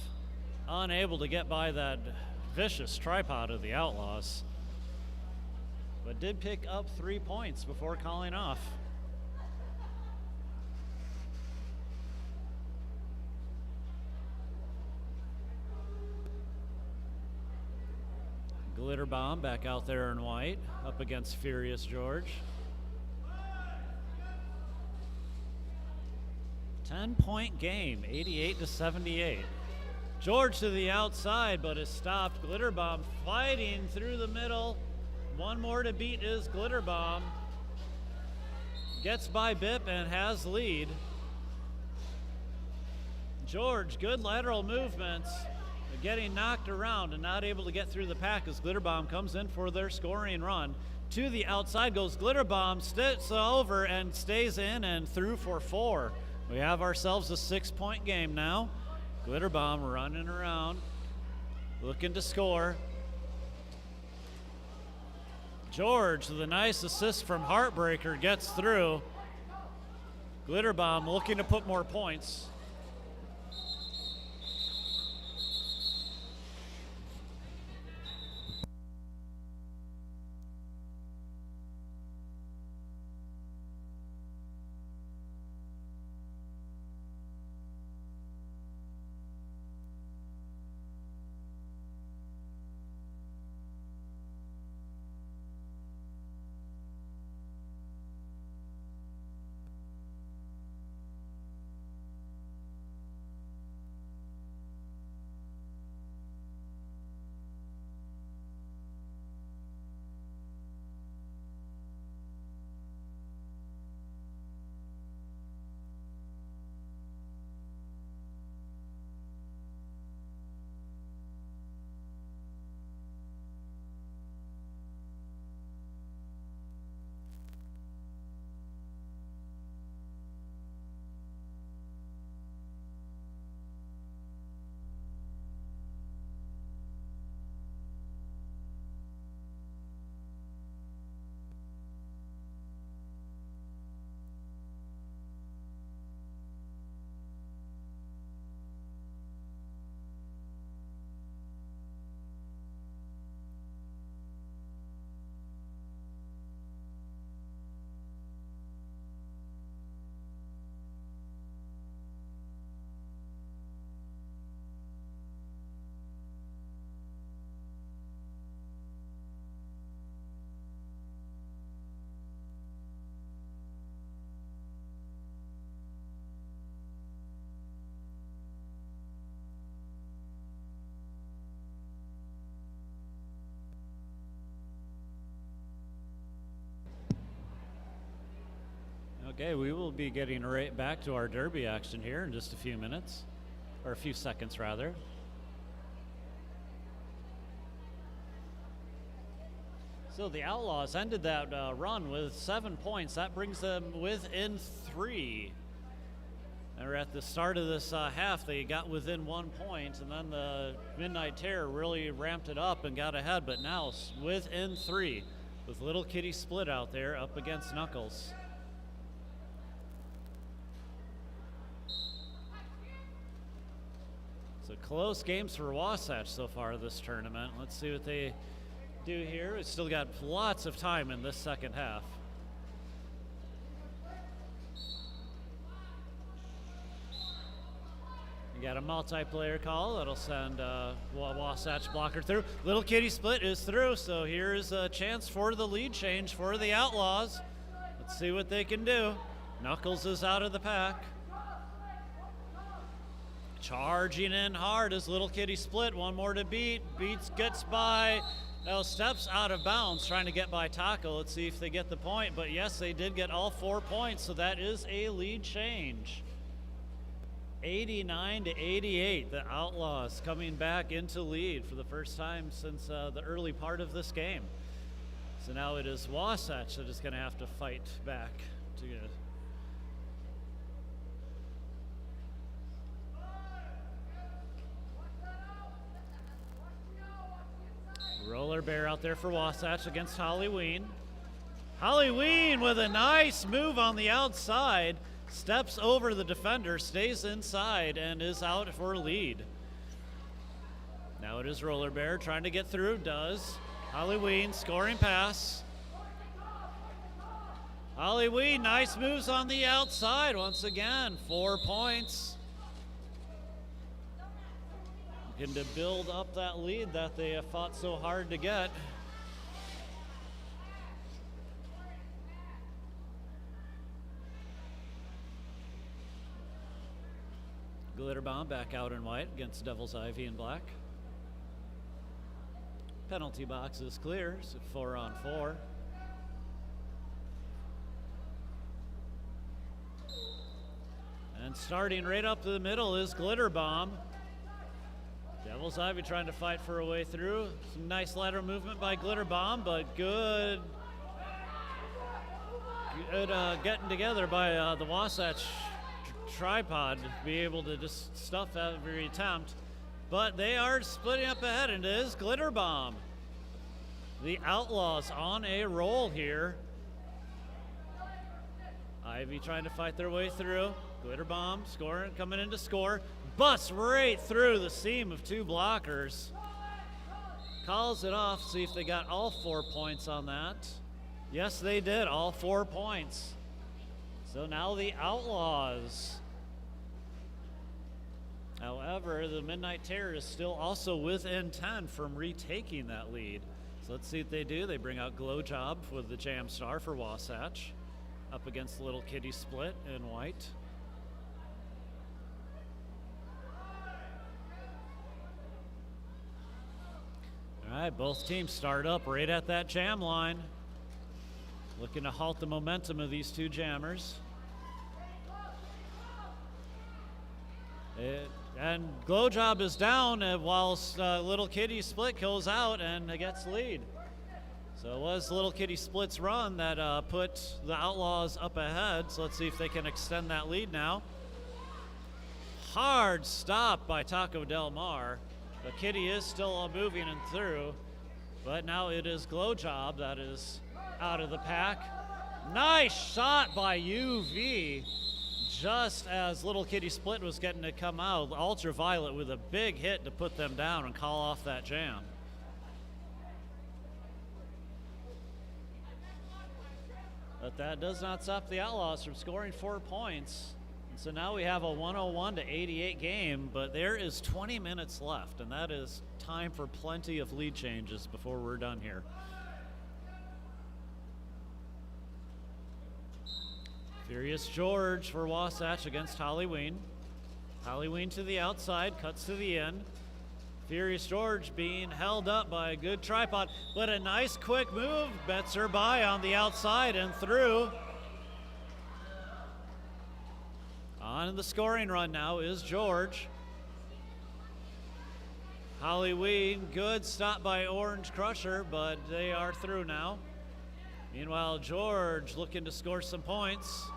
unable to get by that vicious tripod of the Outlaws. But did pick up 3 points before calling off. Glitter Bomb back out there in white, up against Furious George. 10-point game, 88-78. George to the outside, but is stopped. Glitter Bomb fighting through the middle. One more to beat is Glitter Bomb. Gets by Bip and has lead. George, good lateral movements. Getting knocked around and not able to get through the pack as Glitter Bomb comes in for their scoring run. To the outside goes Glitter Bomb, sits over and stays in and through for 4. We have ourselves a 6-point game now. Glitter Bomb running around, looking to score. George with a nice assist from Heartbreaker gets through. Glitter Bomb looking to put more points. Okay, we will be getting right back to our derby action here in just a few minutes, or a few seconds rather. So the Outlaws ended that run with 7 points. That brings them within 3. And at the start of this half, they got within 1 point, and then the Midnight Terror really ramped it up and got ahead, but now within 3 with Little Kitty Split out there up against Knuckles. So close games for Wasatch so far this tournament. Let's see what they do here. We've still got lots of time in this second half. You got a multiplayer call that'll send Wasatch blocker through. Little Kitty Split is through, so here's a chance for the lead change for the Outlaws. Let's see what they can do. Knuckles is out of the pack. Charging in hard is Little Kitty Split. One more to beat. Gets by. Now steps out of bounds trying to get by Taco. Let's see if they get the point. But yes, they did get all 4 points, so that is a lead change. 89-88. The Outlaws coming back into lead for the first time since the early part of this game. So now it is Wasatch that is going to have to fight back to get it. Roller Bear out there for Wasatch against Halloween. Halloween with a nice move on the outside. Steps over the defender, stays inside, and is out for a lead. Now it is Roller Bear trying to get through, does. Halloween scoring pass. Halloween, nice moves on the outside once again. 4 points. Looking to build up that lead that they have fought so hard to get. Glitter Bomb back out in white against Devil's Ivy in black. Penalty box is clear, so 4-on-4. And starting right up to the middle is Glitter Bomb. Devil's Ivy trying to fight for a way through. Some nice lateral movement by Glitter Bomb, but good getting together by the Wasatch tripod to be able to just stuff every attempt. But they are splitting up ahead, and it is Glitter Bomb. The Outlaws on a roll here. Ivy trying to fight their way through. Glitter Bomb scoring, coming in to score. Busts right through the seam of 2 blockers. Calls it off, see if they got all 4 points on that. Yes, they did, all 4 points. So now the Outlaws. However, the Midnight Terror is still also within 10 from retaking that lead. So let's see what they do. They bring out Glow Job with the Jam Star for Wasatch up against Little Kitty Split in white. All right, both teams start up right at that jam line. Looking to halt the momentum of these 2 jammers. And Glow Job is down whilst Little Kitty Split goes out and gets lead. So it was Little Kitty Split's run that put the Outlaws up ahead. So let's see if they can extend that lead now. Hard stop by Taco Del Mar. The Kitty is still moving and through, but now it is Glow Job that is out of the pack. Nice shot by UV. Just as Little Kitty Split was getting to come out, Ultraviolet with a big hit to put them down and call off that jam. But that does not stop the Outlaws from scoring 4 points. So now we have a 101-88 game, but there is 20 minutes left, and that is time for plenty of lead changes before we're done here. Furious George for Wasatch against Halloween. Halloween to the outside, cuts to the end. Furious George being held up by a good tripod, but a nice quick move. Bets her by on the outside and through. On the scoring run now is George. Halloween, good stop by Orange Crusher, but they are through now. Meanwhile, George looking to score some points.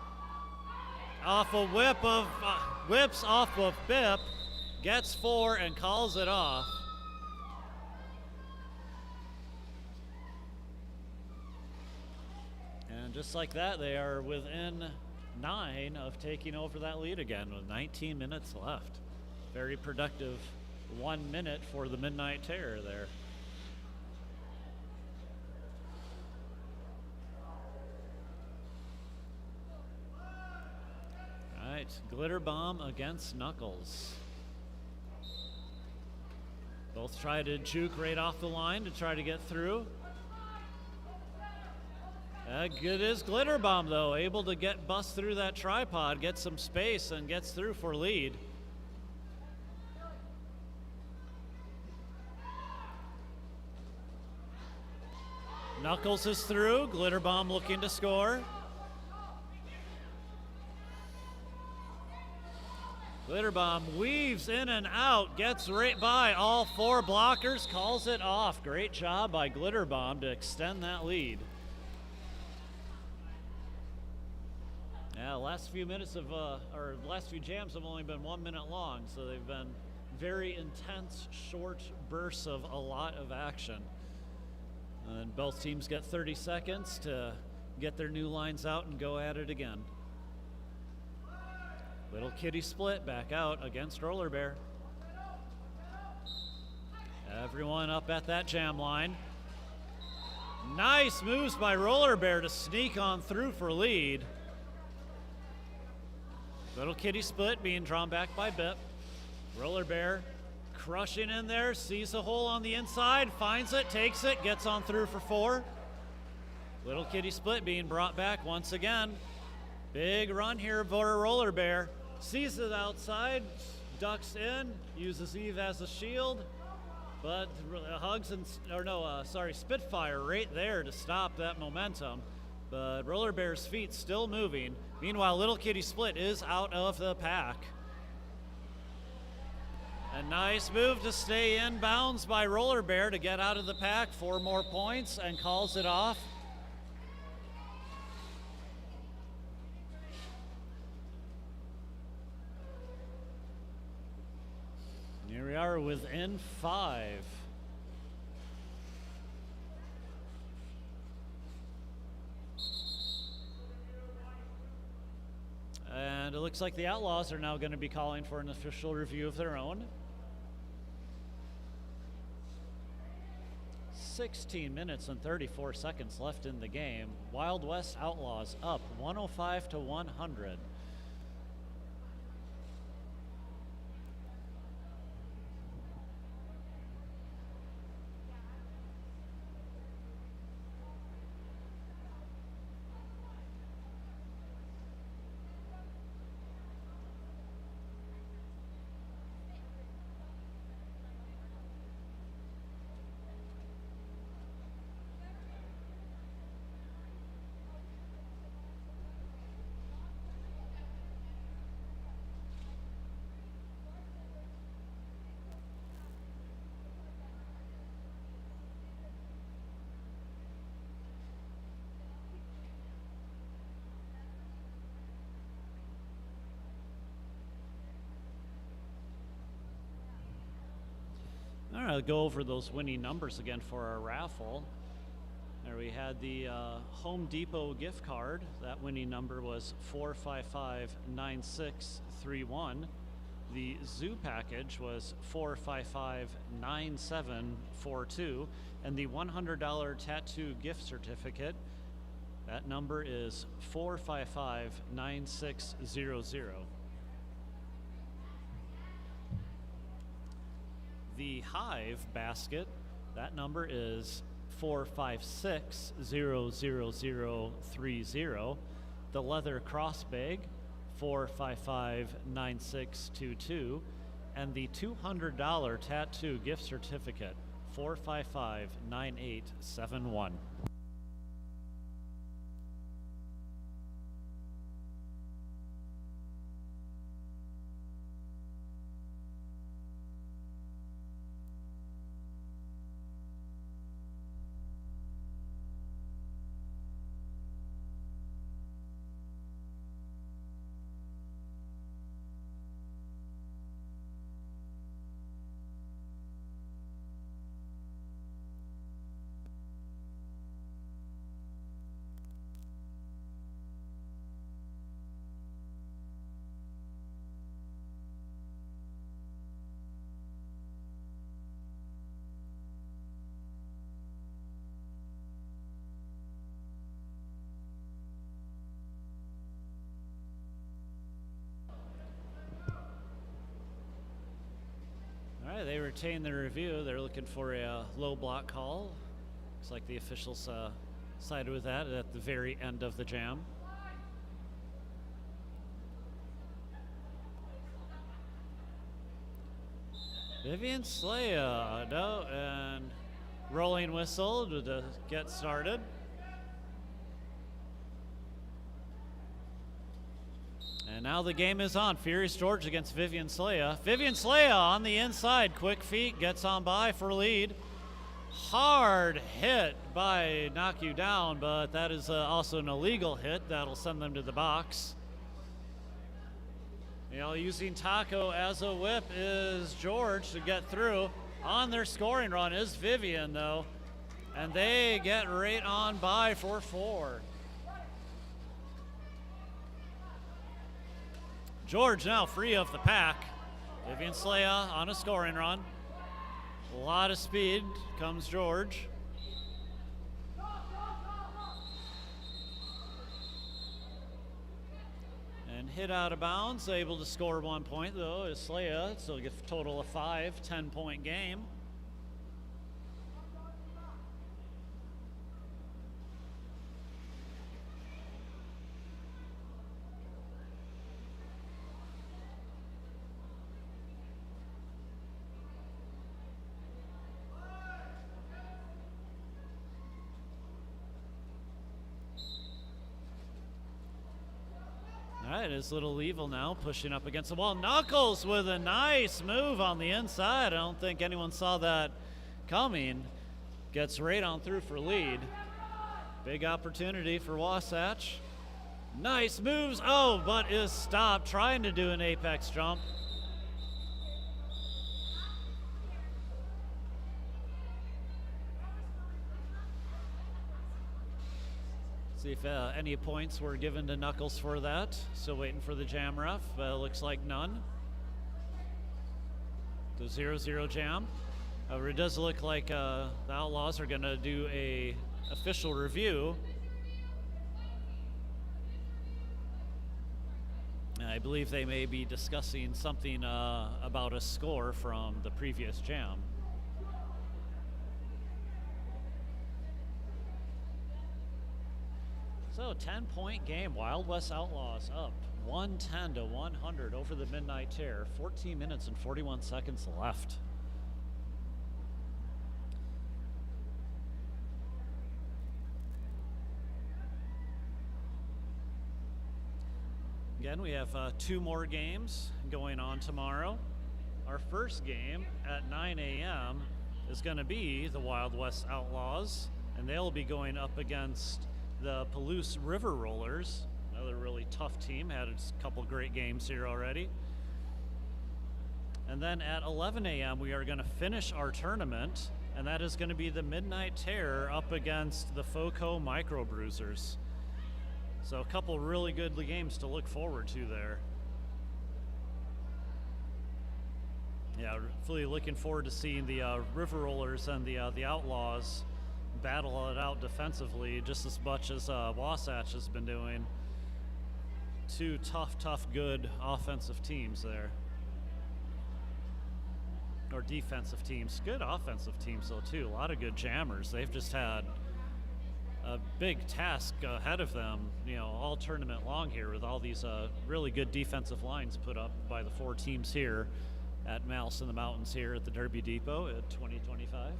Off a whips off of Bip, gets 4 and calls it off. And just like that, they are within 9 of taking over that lead again with 19 minutes left. Very productive 1 minute for the Midnight Terror there. All right, Glitter Bomb against Knuckles. Both try to juke right off the line to try to get through. Good is Glitter Bomb, though, able to bust through that tripod, get some space, and gets through for lead. Knuckles is through. Glitter Bomb looking to score. Glitter Bomb weaves in and out, gets right by all 4 blockers, calls it off. Great job by Glitter Bomb to extend that lead. Yeah, last few minutes of, or last few jams have only been 1 minute long, so they've been very intense, short bursts of a lot of action. And both teams get 30 seconds to get their new lines out and go at it again. Little Kitty Split back out against Roller Bear. Everyone up at that jam line. Nice moves by Roller Bear to sneak on through for lead. Little Kitty Split being drawn back by Bip. Roller Bear crushing in there, sees a hole on the inside, finds it, takes it, gets on through for 4. Little Kitty Split being brought back once again. Big run here for Roller Bear. Sees it outside, ducks in, uses Eve as a shield, but Spitfire right there to stop that momentum. But Roller Bear's feet still moving. Meanwhile, Little Kitty Split is out of the pack. A nice move to stay in bounds by Roller Bear to get out of the pack. 4 more points and calls it off. Here we are within 5. And it looks like the Outlaws are now going to be calling for an official review of their own. 16 minutes and 34 seconds left in the game. Wild West Outlaws up 105 to 100. All right, I'll go over those winning numbers again for our raffle. There we had the Home Depot gift card. That winning number was 4559631. The zoo package was 4559742. And the $100 tattoo gift certificate, that number is 4559600. The Hive basket, that number is 4560030. The leather cross bag, 4559622. And the $200 tattoo gift certificate, 4559871. entertain the review. They're looking for a low block call. Looks like the officials sided with that at the very end of the jam. Vivian Slaya, no, and rolling whistle to get started. And now the game is on. Furious George against Vivian Slaya. Vivian Slaya on the inside. Quick feet, gets on by for lead. Hard hit by Knock You Down, but that is also an illegal hit. That'll send them to the box. You know, using Taco as a whip is George to get through. On their scoring run is Vivian, though. And they get right on by for 4. George now free of the pack. Vivian Slaya on a scoring run. A lot of speed comes George. And hit out of bounds, able to score 1 point though is Slaya, so get a total of 5, 10-point game. All right, is Little Evil now pushing up against the wall. Knuckles with a nice move on the inside. I don't think anyone saw that coming. Gets right on through for lead. Big opportunity for Wasatch. Nice moves. Oh, but is stopped trying to do an apex jump. See if any points were given to Knuckles for that. Still waiting for the jam ref. Looks like none. The 0-0 jam. However, it does look like the Outlaws are going to do a official review. I believe they may be discussing something about a score from the previous jam. So 10-point game, Wild West Outlaws up 110 to 100 over the Midnight Terror. 14 minutes and 41 seconds left. Again, we have 2 more games going on tomorrow. Our first game at 9 a.m. is going to be the Wild West Outlaws, and they'll be going up against the Palouse River Rollers, another really tough team, had a couple great games here already. And then at 11 a.m. we are going to finish our tournament, and that is going to be the Midnight Terror up against the FOCO Micro Bruisers. So a couple really good games to look forward to there. Yeah, really looking forward to seeing the River Rollers and the Outlaws battle it out defensively just as much as Wasatch has been doing. 2 tough, good offensive teams there. Or defensive teams. Good offensive teams, though, too. A lot of good jammers. They've just had a big task ahead of them, you know, all tournament long here with all these really good defensive lines put up by the 4 teams here at Malice in the Mountains here at the Derby Depot at 2025.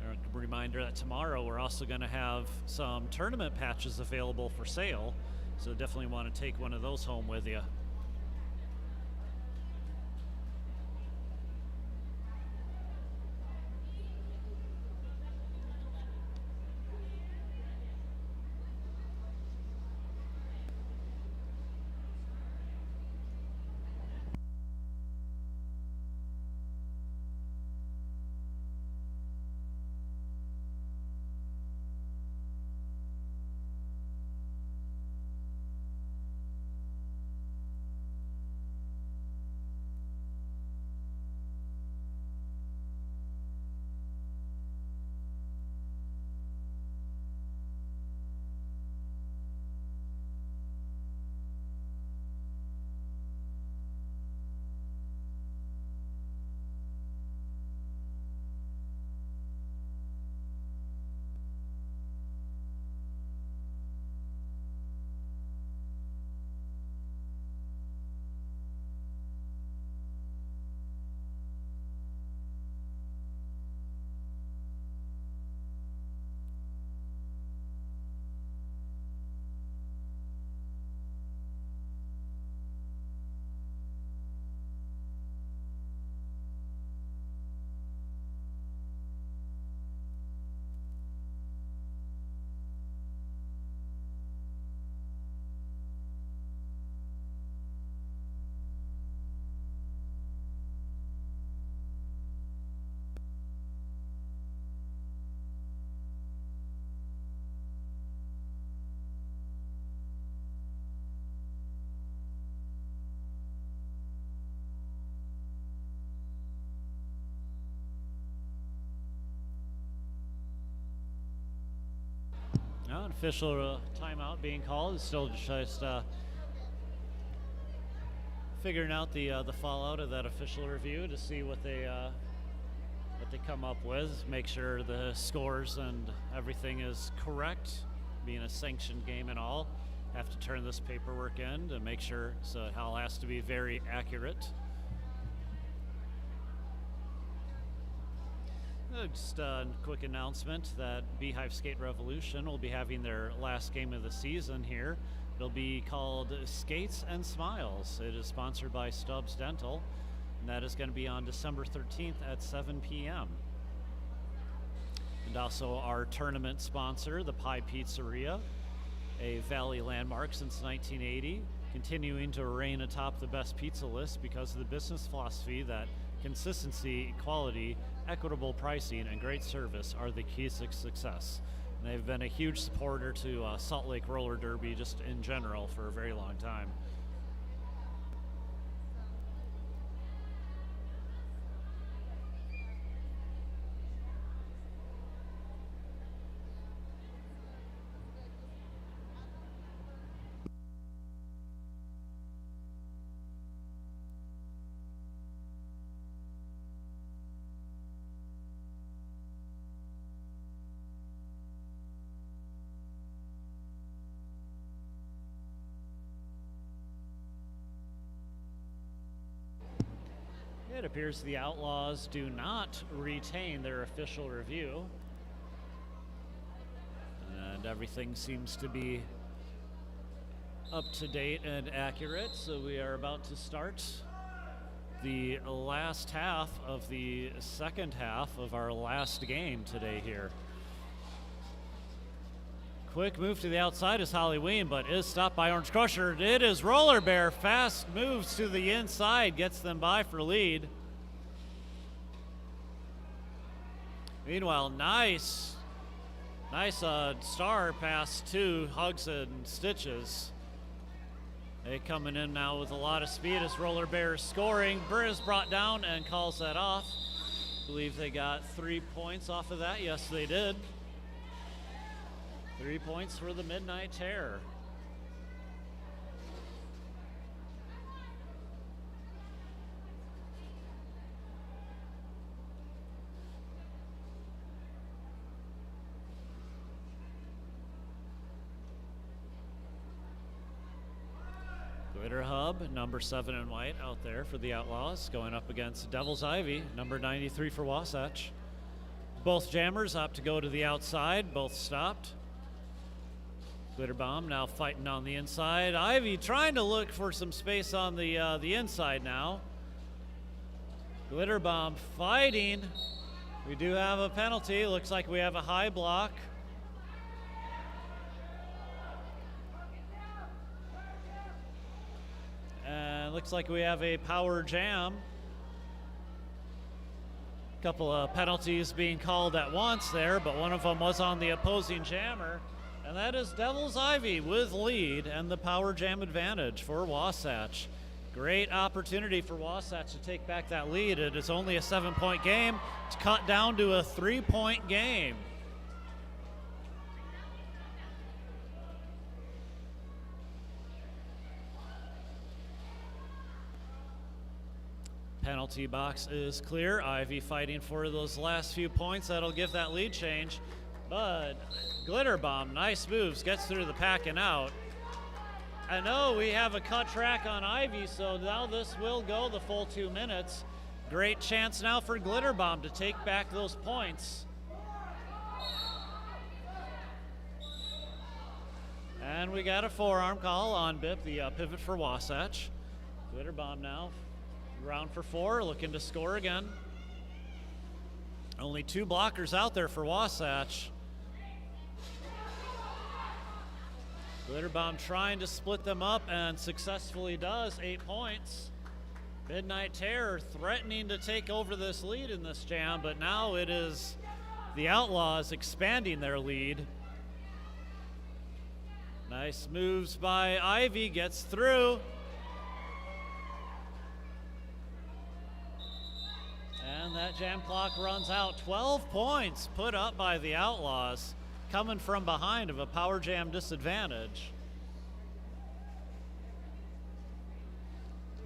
A reminder that tomorrow we're also going to have some tournament patches available for sale, so definitely want to take one of those home with you. official timeout being called. It's still just figuring out the fallout of that official review to see what they come up with. Make sure the scores and everything is correct. Being a sanctioned game and all, have to turn this paperwork in to make sure. So it all has to be very accurate. Just a quick announcement that Beehive Skate Revolution will be having their last game of the season here. It'll be called Skates and Smiles. It is sponsored by Stubbs Dental, and that is going to be on December 13th at 7 p.m. And also our tournament sponsor, the Pie Pizzeria, a Valley landmark since 1980, continuing to reign atop the best pizza list because of the business philosophy that consistency, quality, equitable pricing, and great service are the keys to success. And they've been a huge supporter to Salt Lake Roller Derby just in general for a very long time. It appears the Outlaws do not retain their official review. And everything seems to be up to date and accurate. So we are about to start the last half of the second half of our last game today here. Quick move to the outside is Halloween, but is stopped by Orange Crusher. It is Roller Bear. Fast moves to the inside, gets them by for lead. Meanwhile, nice star pass to Hugs and Stitches. They coming in now with a lot of speed as Roller Bear is scoring. Burr is brought down and calls that off. I believe they got 3 points off of that. Yes, they did. 3 points for the Midnight Terror. Glitter Hub, number 7 in white out there for the Outlaws, going up against Devil's Ivy, number 93 for Wasatch. Both jammers opt to go to the outside, both stopped. Glitter Bomb now fighting on the inside. Ivy trying to look for some space on the inside now. Glitter Bomb fighting. We do have a penalty. Looks like we have a high block. And looks like we have a power jam. Couple of penalties being called at once there, but one of them was on the opposing jammer. And that is Devil's Ivy with lead and the power jam advantage for Wasatch. Great opportunity for Wasatch to take back that lead. It is only a 7-point game. It's cut down to a 3-point game. Penalty box is clear. Ivy fighting for those last few points. That'll give that lead change. But Glitter Bomb, nice moves, gets through the pack and out. I know we have a cut track on Ivy, so now this will go the full 2 minutes. Great chance now for Glitter Bomb to take back those points. And we got a forearm call on Bip, the pivot for Wasatch. Glitter Bomb now, round for 4, looking to score again. Only 2 blockers out there for Wasatch. Glitter Bomb trying to split them up and successfully does, 8 points. Midnight Terror threatening to take over this lead in this jam, but now it is the Outlaws expanding their lead. Nice moves by Ivy, gets through. And that jam clock runs out. 12 points put up by the Outlaws. coming from behind of a power jam disadvantage.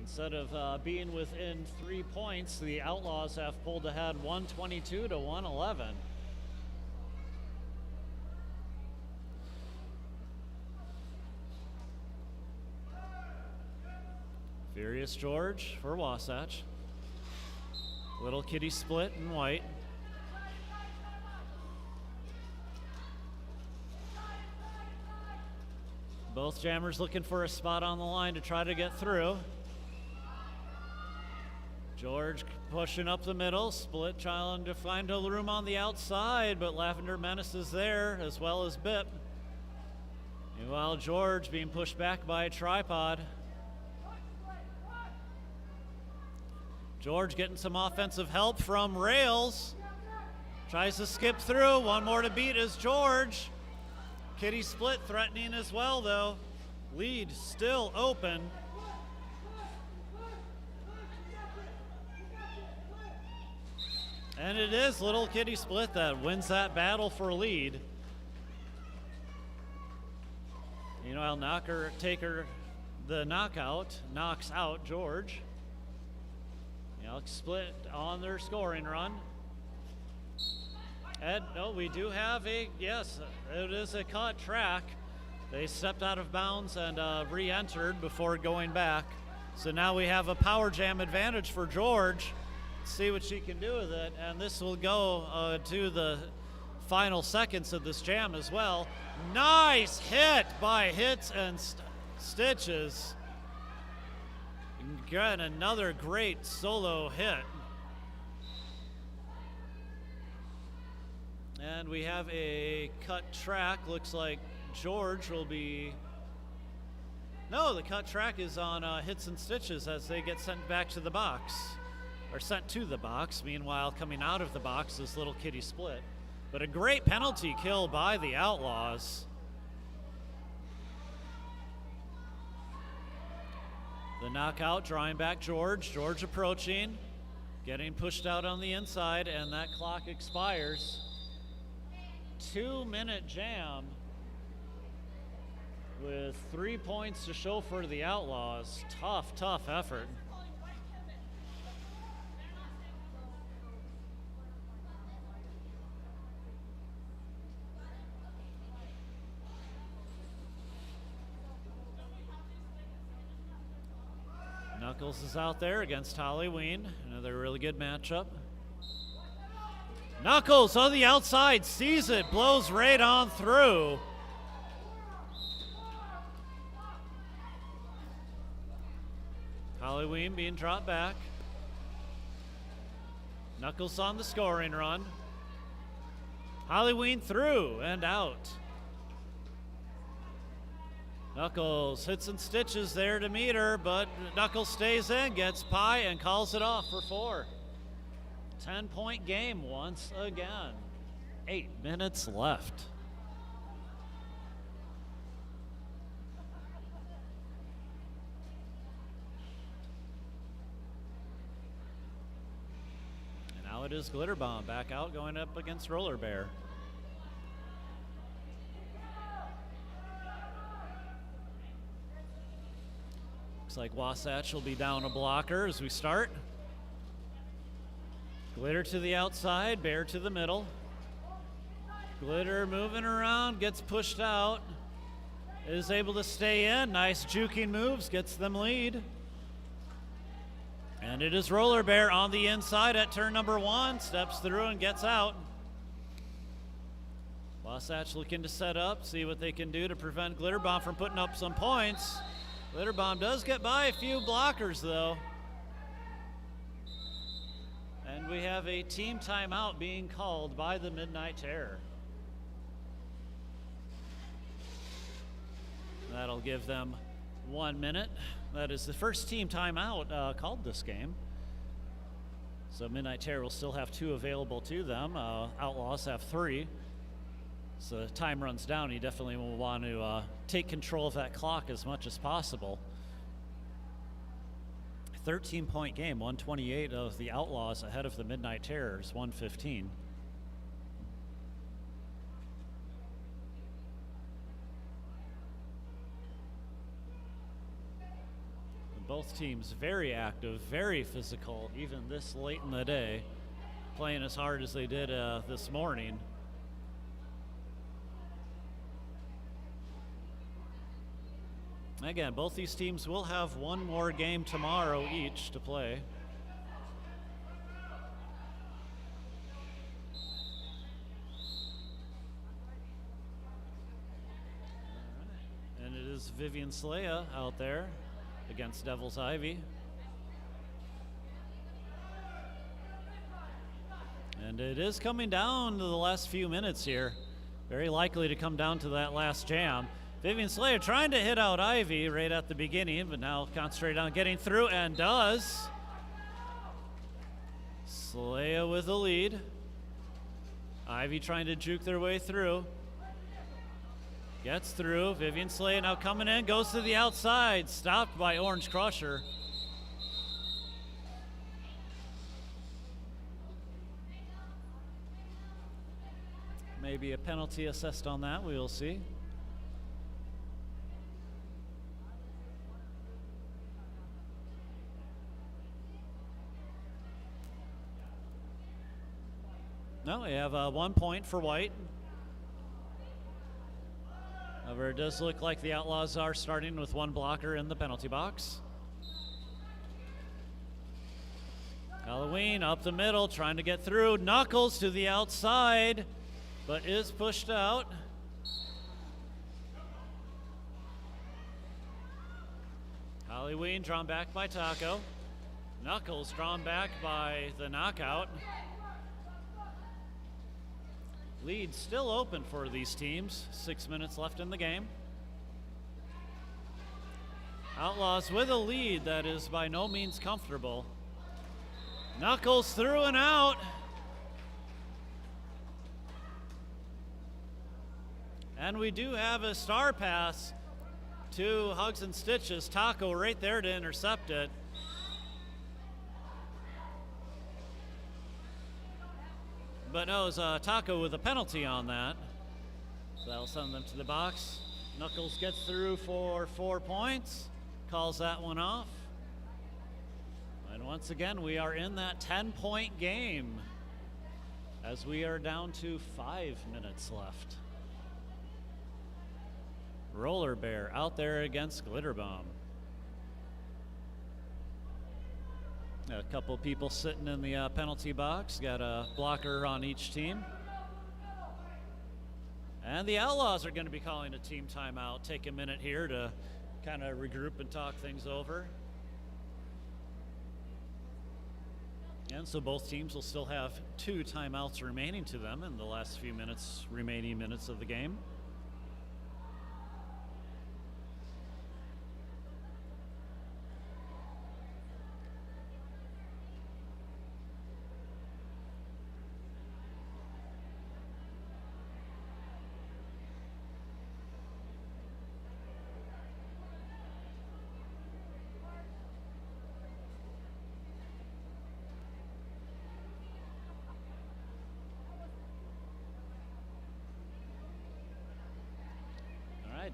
Instead of being within 3 points, the Outlaws have pulled ahead 122 to 111. Furious George for Wasatch. Little Kitty split in white. Both jammers looking for a spot on the line to try to get through. George pushing up the middle, split trying to find a room on the outside, but Lavender Menace is there as well as Bip. Meanwhile, George being pushed back by a tripod. George getting some offensive help from Rails. Tries to skip through, one more to beat is George. Kitty split threatening as well though. Lead still open. And it is Little Kitty Split that wins that battle for lead. Meanwhile, Taker, the knockout, knocks out George. Alex Split on their scoring run. And no, we do have yes, it is a cut track. They stepped out of bounds and re-entered before going back. So now we have a power jam advantage for George. See what she can do with it, and this will go to the final seconds of this jam as well. Nice hit by Hits and Stitches. Again, another great solo hit. And we have a cut track. Looks like George will be... No, the cut track is on Hits and Stitches as they get sent back to the box. Or sent to the box. Meanwhile, coming out of the box is Little Kitty Split. But a great penalty kill by the Outlaws. The knockout drawing back George. George approaching, getting pushed out on the inside, and that clock expires. 2-minute jam with 3 points to show for the Outlaws. Tough, tough effort. Knuckles is out there against Halloween. Another really good matchup. Knuckles on the outside, sees it, blows right on through. Halloween being dropped back. Knuckles on the scoring run. Halloween through and out. Knuckles Hits and Stitches there to meet her, but Knuckles stays in, gets pie, and calls it off for 4. 10-point game once again. 8 minutes left. And now it is Glitter Bomb back out going up against Roller Bear. Looks like Wasatch will be down a blocker as we start. Glitter to the outside, Bear to the middle. Glitter moving around, gets pushed out. Is able to stay in. Nice juking moves, gets them lead. And it is Roller Bear on the inside at turn number 1. Steps through and gets out. Wasatch looking to set up, see what they can do to prevent Glitter Bomb from putting up some points. Glitter Bomb does get by a few blockers though. And we have a team timeout being called by the Midnight Terror. That'll give them 1 minute. That is the first team timeout called this game. So Midnight Terror will still have 2 available to them. Outlaws have 3. So the time runs down. You definitely will want to take control of that clock as much as possible. 13-point game, 128 of the Outlaws ahead of the Midnight Terrors, 115. Both teams very active, very physical, even this late in the day, playing as hard as they did this morning. Again, both these teams will have one more game tomorrow each to play. And it is Vivian Slaya out there against Devil's Ivy. And it is coming down to the last few minutes here. Very likely to come down to that last jam. Vivian Slaya trying to hit out Ivy right at the beginning, but now concentrate on getting through, and does. Slaya with the lead. Ivy trying to juke their way through. Gets through. Vivian Slaya now coming in, goes to the outside, stopped by Orange Crusher. Maybe a penalty assessed on that, we will see. No, we have 1 point for White. However, it does look like the Outlaws are starting with one blocker in the penalty box. Halloween up the middle, trying to get through. Knuckles to the outside, but is pushed out. Halloween drawn back by Taco. Knuckles drawn back by the knockout. Lead still open for these teams. 6 minutes left in the game. Outlaws with a lead that is by no means comfortable. Knuckles through and out. And we do have a star pass to Hugs and Stitches. Taco right there to intercept it. But no, it was Taco with a penalty on that. So that'll send them to the box. Knuckles gets through for 4 points. Calls that one off. And once again, we are in that 10-point game as we are down to 5 minutes left. Roller Bear out there against Glitter Bomb. A couple people sitting in the penalty box. Got a blocker on each team. And the Outlaws are going to be calling a team timeout. Take a minute here to kind of regroup and talk things over. And so both teams will still have 2 timeouts remaining to them in the last few remaining minutes of the game.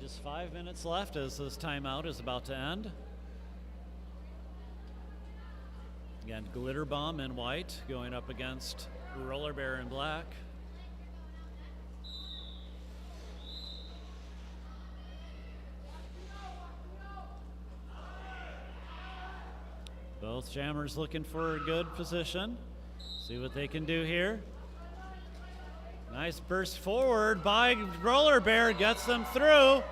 Just 5 minutes left as this timeout is about to end. Again, Glitter Bomb in white going up against Roller Bear in black. Both jammers looking for a good position. See what they can do here. Nice burst forward by Roller Bear, gets them through,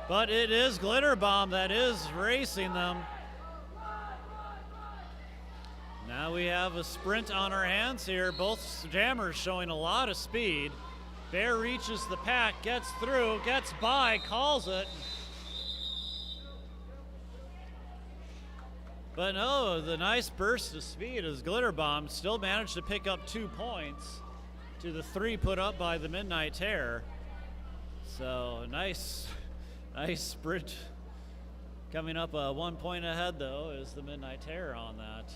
but it is Glitter Bomb that is racing them. Now we have a sprint on our hands here. Both jammers showing a lot of speed. Bear reaches the pack, gets through, gets by, calls it. But no, the nice burst of speed as Glitter Bomb still managed to pick up 2 points to the 3 put up by the Midnight Terror. So nice sprint. Coming up 1 point ahead though is the Midnight Terror on that.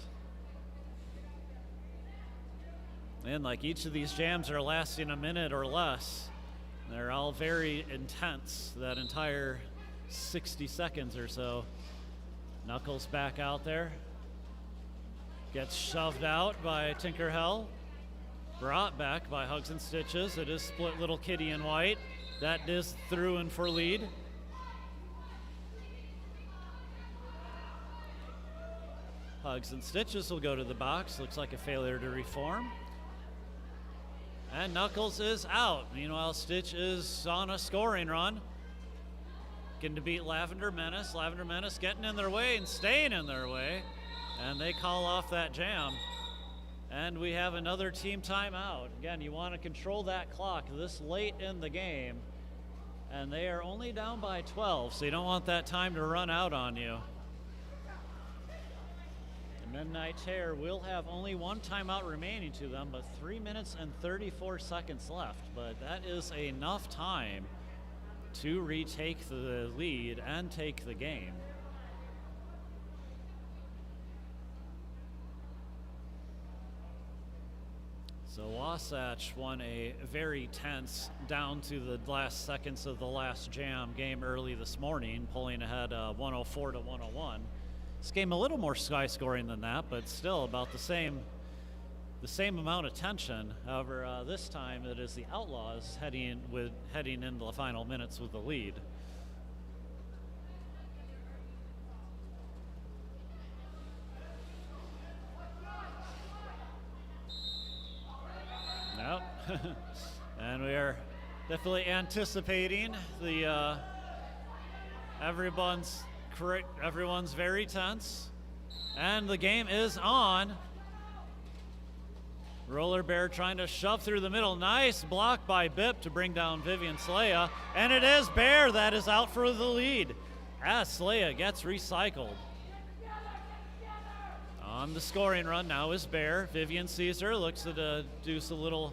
And like each of these jams are lasting a minute or less. They're all very intense, that entire 60 seconds or so. Knuckles back out there. Gets shoved out by Tinkerhell. Brought back by Hugs and Stitches. It is split little kitty in white. That is through and for lead. Hugs and Stitches will go to the box. Looks like a failure to reform. And Knuckles is out. Meanwhile, Stitch is on a scoring run. Getting to beat Lavender Menace. Lavender Menace getting in their way and staying in their way. And they call off that jam. And we have another team timeout. Again, you want to control that clock this late in the game. And they are only down by 12, so you don't want that time to run out on you. The Midnight Terror will have only one timeout remaining to them, but 3 minutes and 34 seconds left. But that is enough time to retake the lead and take the game. So Wasatch won a very tense down to the last seconds of the last jam game early this morning, pulling ahead 104 to 101. This game a little more sky scoring than that, but still about the same amount of tension. However, this time it is the Outlaws heading into the final minutes with the lead. Nope. And we are definitely anticipating the everyone's very tense, and the game is on. Roller Bear trying to shove through the middle. Nice block by Bip to bring down Vivian Slaya, and it is Bear that is out for the lead as Slaya gets recycled. On the scoring run now is Bear. Vivian sees her, looks to do a little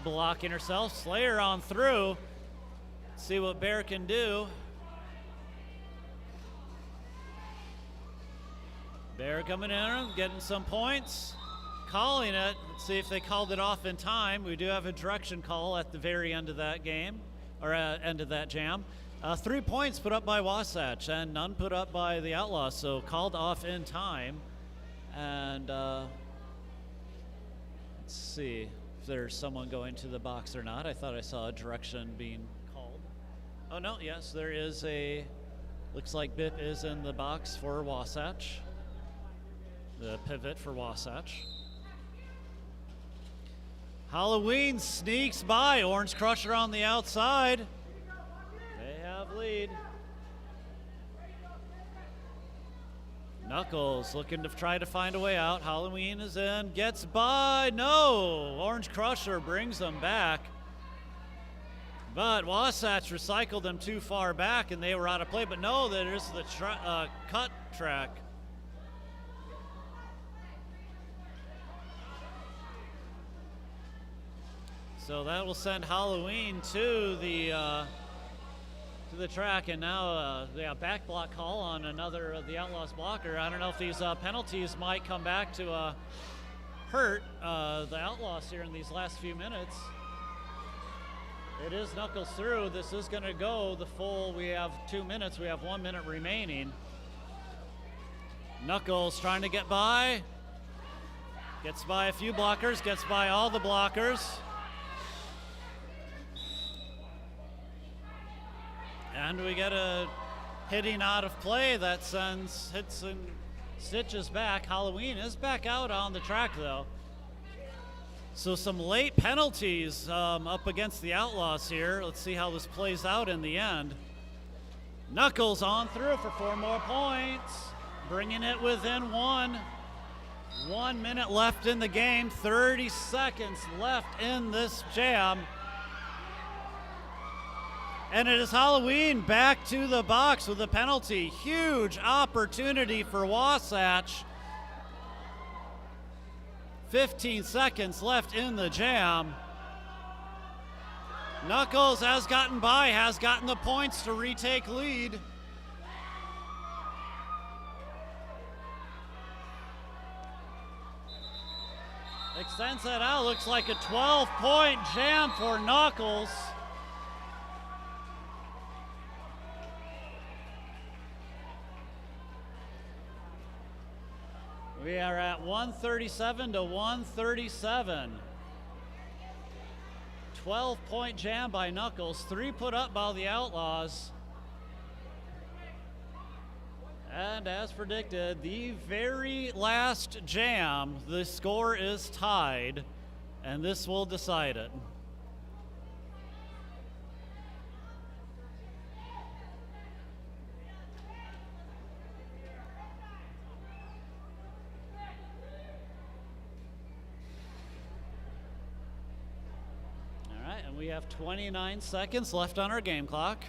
blocking herself. Slayer on through. See what Bear can do. Bear coming in, getting some points. Calling it. Let's see if they called it off in time. We do have a direction call at the very end of that game, or end of that jam. 3 points put up by Wasatch and none put up by the Outlaws, so called off in time. And let's see if there's someone going to the box or not. I thought I saw a direction being called. Oh no, yes, there is looks like Bip is in the box for Wasatch. The pivot for Wasatch. Halloween sneaks by. Orange Crusher on the outside. They have lead. Knuckles looking to try to find a way out. Halloween is in, gets by. No! Orange Crusher brings them back. But Wasatch recycled them too far back and they were out of play. But no, there's the cut track. So that will send Halloween to the track, and now they have back block call on another of the Outlaws blocker. I don't know if these penalties might come back to hurt the Outlaws here in these last few minutes. It is Knuckles through. This is going to go the full. We have 2 minutes. We have 1 minute remaining. Knuckles trying to get by. Gets by a few blockers. Gets by all the blockers. And we get a hitting out of play that sends hits and Stitches back. Halloween is back out on the track though. So some late penalties up against the Outlaws here. Let's see how this plays out in the end. Knuckles on through for 4 more points, bringing it within 1. 1 minute left in the game, 30 seconds left in this jam. And it is Halloween back to the box with a penalty. Huge opportunity for Wasatch. 15 seconds left in the jam. Knuckles has gotten by, has gotten the points to retake lead. Extends that out, looks like a 12-point jam for Knuckles. We are at 137 to 137. 12-point jam by Knuckles, 3 put up by the Outlaws. And as predicted, the very last jam, the score is tied, and this will decide it. We have 29 seconds left on our game clock.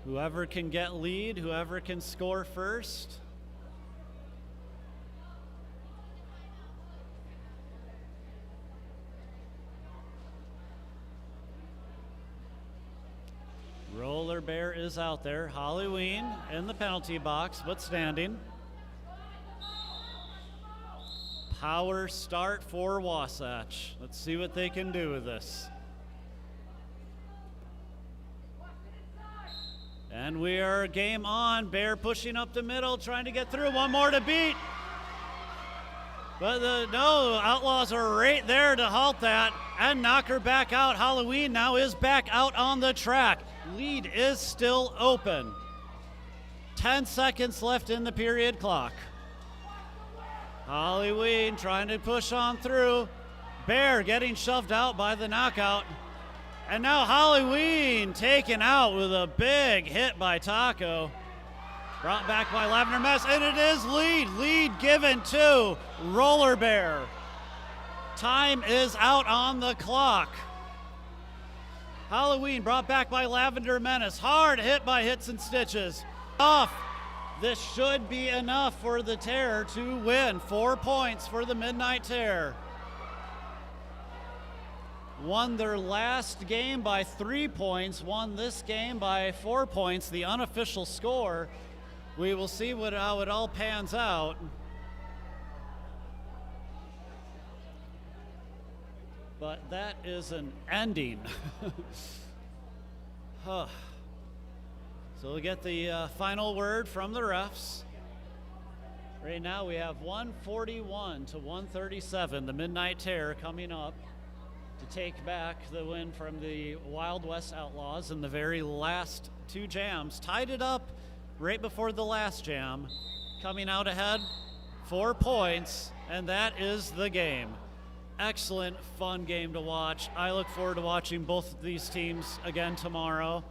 Whoever can get lead, whoever can score first. Roller Bear is out there. Halloween in the penalty box, but standing. Power start for Wasatch. Let's see what they can do with this. And we are game on. Bear pushing up the middle, trying to get through. One more to beat. But no, Outlaws are right there to halt that and knock her back out. Halloween now is back out on the track. Lead is still open. 10 seconds left in the period clock. Halloween trying to push on through. Bear getting shoved out by the knockout. And now Halloween taken out with a big hit by Taco. Brought back by Lavender Mess, and it is lead. Lead given to Roller Bear. Time is out on the clock. Halloween brought back by Lavender Menace. Hard hit by Hits and Stitches. Off. This should be enough for the Terror to win. 4 points for the Midnight Terror. Won their last game by 3 points, won this game by 4 points. The unofficial score, we will see how it all pans out. But that is an ending. Huh. So we'll get the final word from the refs. Right now we have 141 to 137. The Midnight Terror coming up to take back the win from the Wild West Outlaws in the very last 2 jams. Tied it up right before the last jam. Coming out ahead, 4 points, and that is the game. Excellent, fun game to watch. I look forward to watching both of these teams again tomorrow.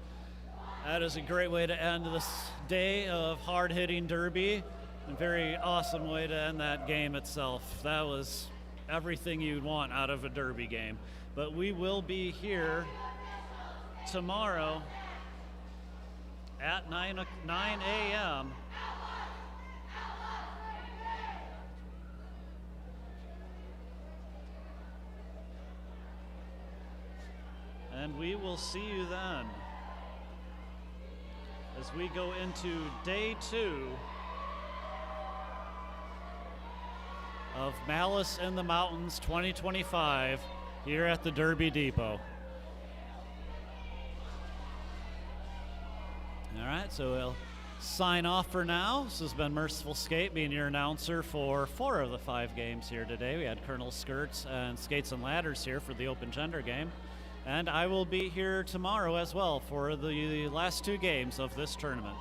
That is a great way to end this day of hard-hitting derby. A very awesome way to end that game itself. That was everything you'd want out of a derby game. But we will be here tomorrow at 9 a.m. And we will see you then as we go into day 2 of Malice in the Mountains 2025 here at the Derby Depot. All right, so we'll sign off for now. This has been Merciful Skate, being your announcer for 4 of the 5 games here today. We had Colonel Skirts and Skates and Ladders here for the Open Gender game. And I will be here tomorrow as well for the last 2 games of this tournament.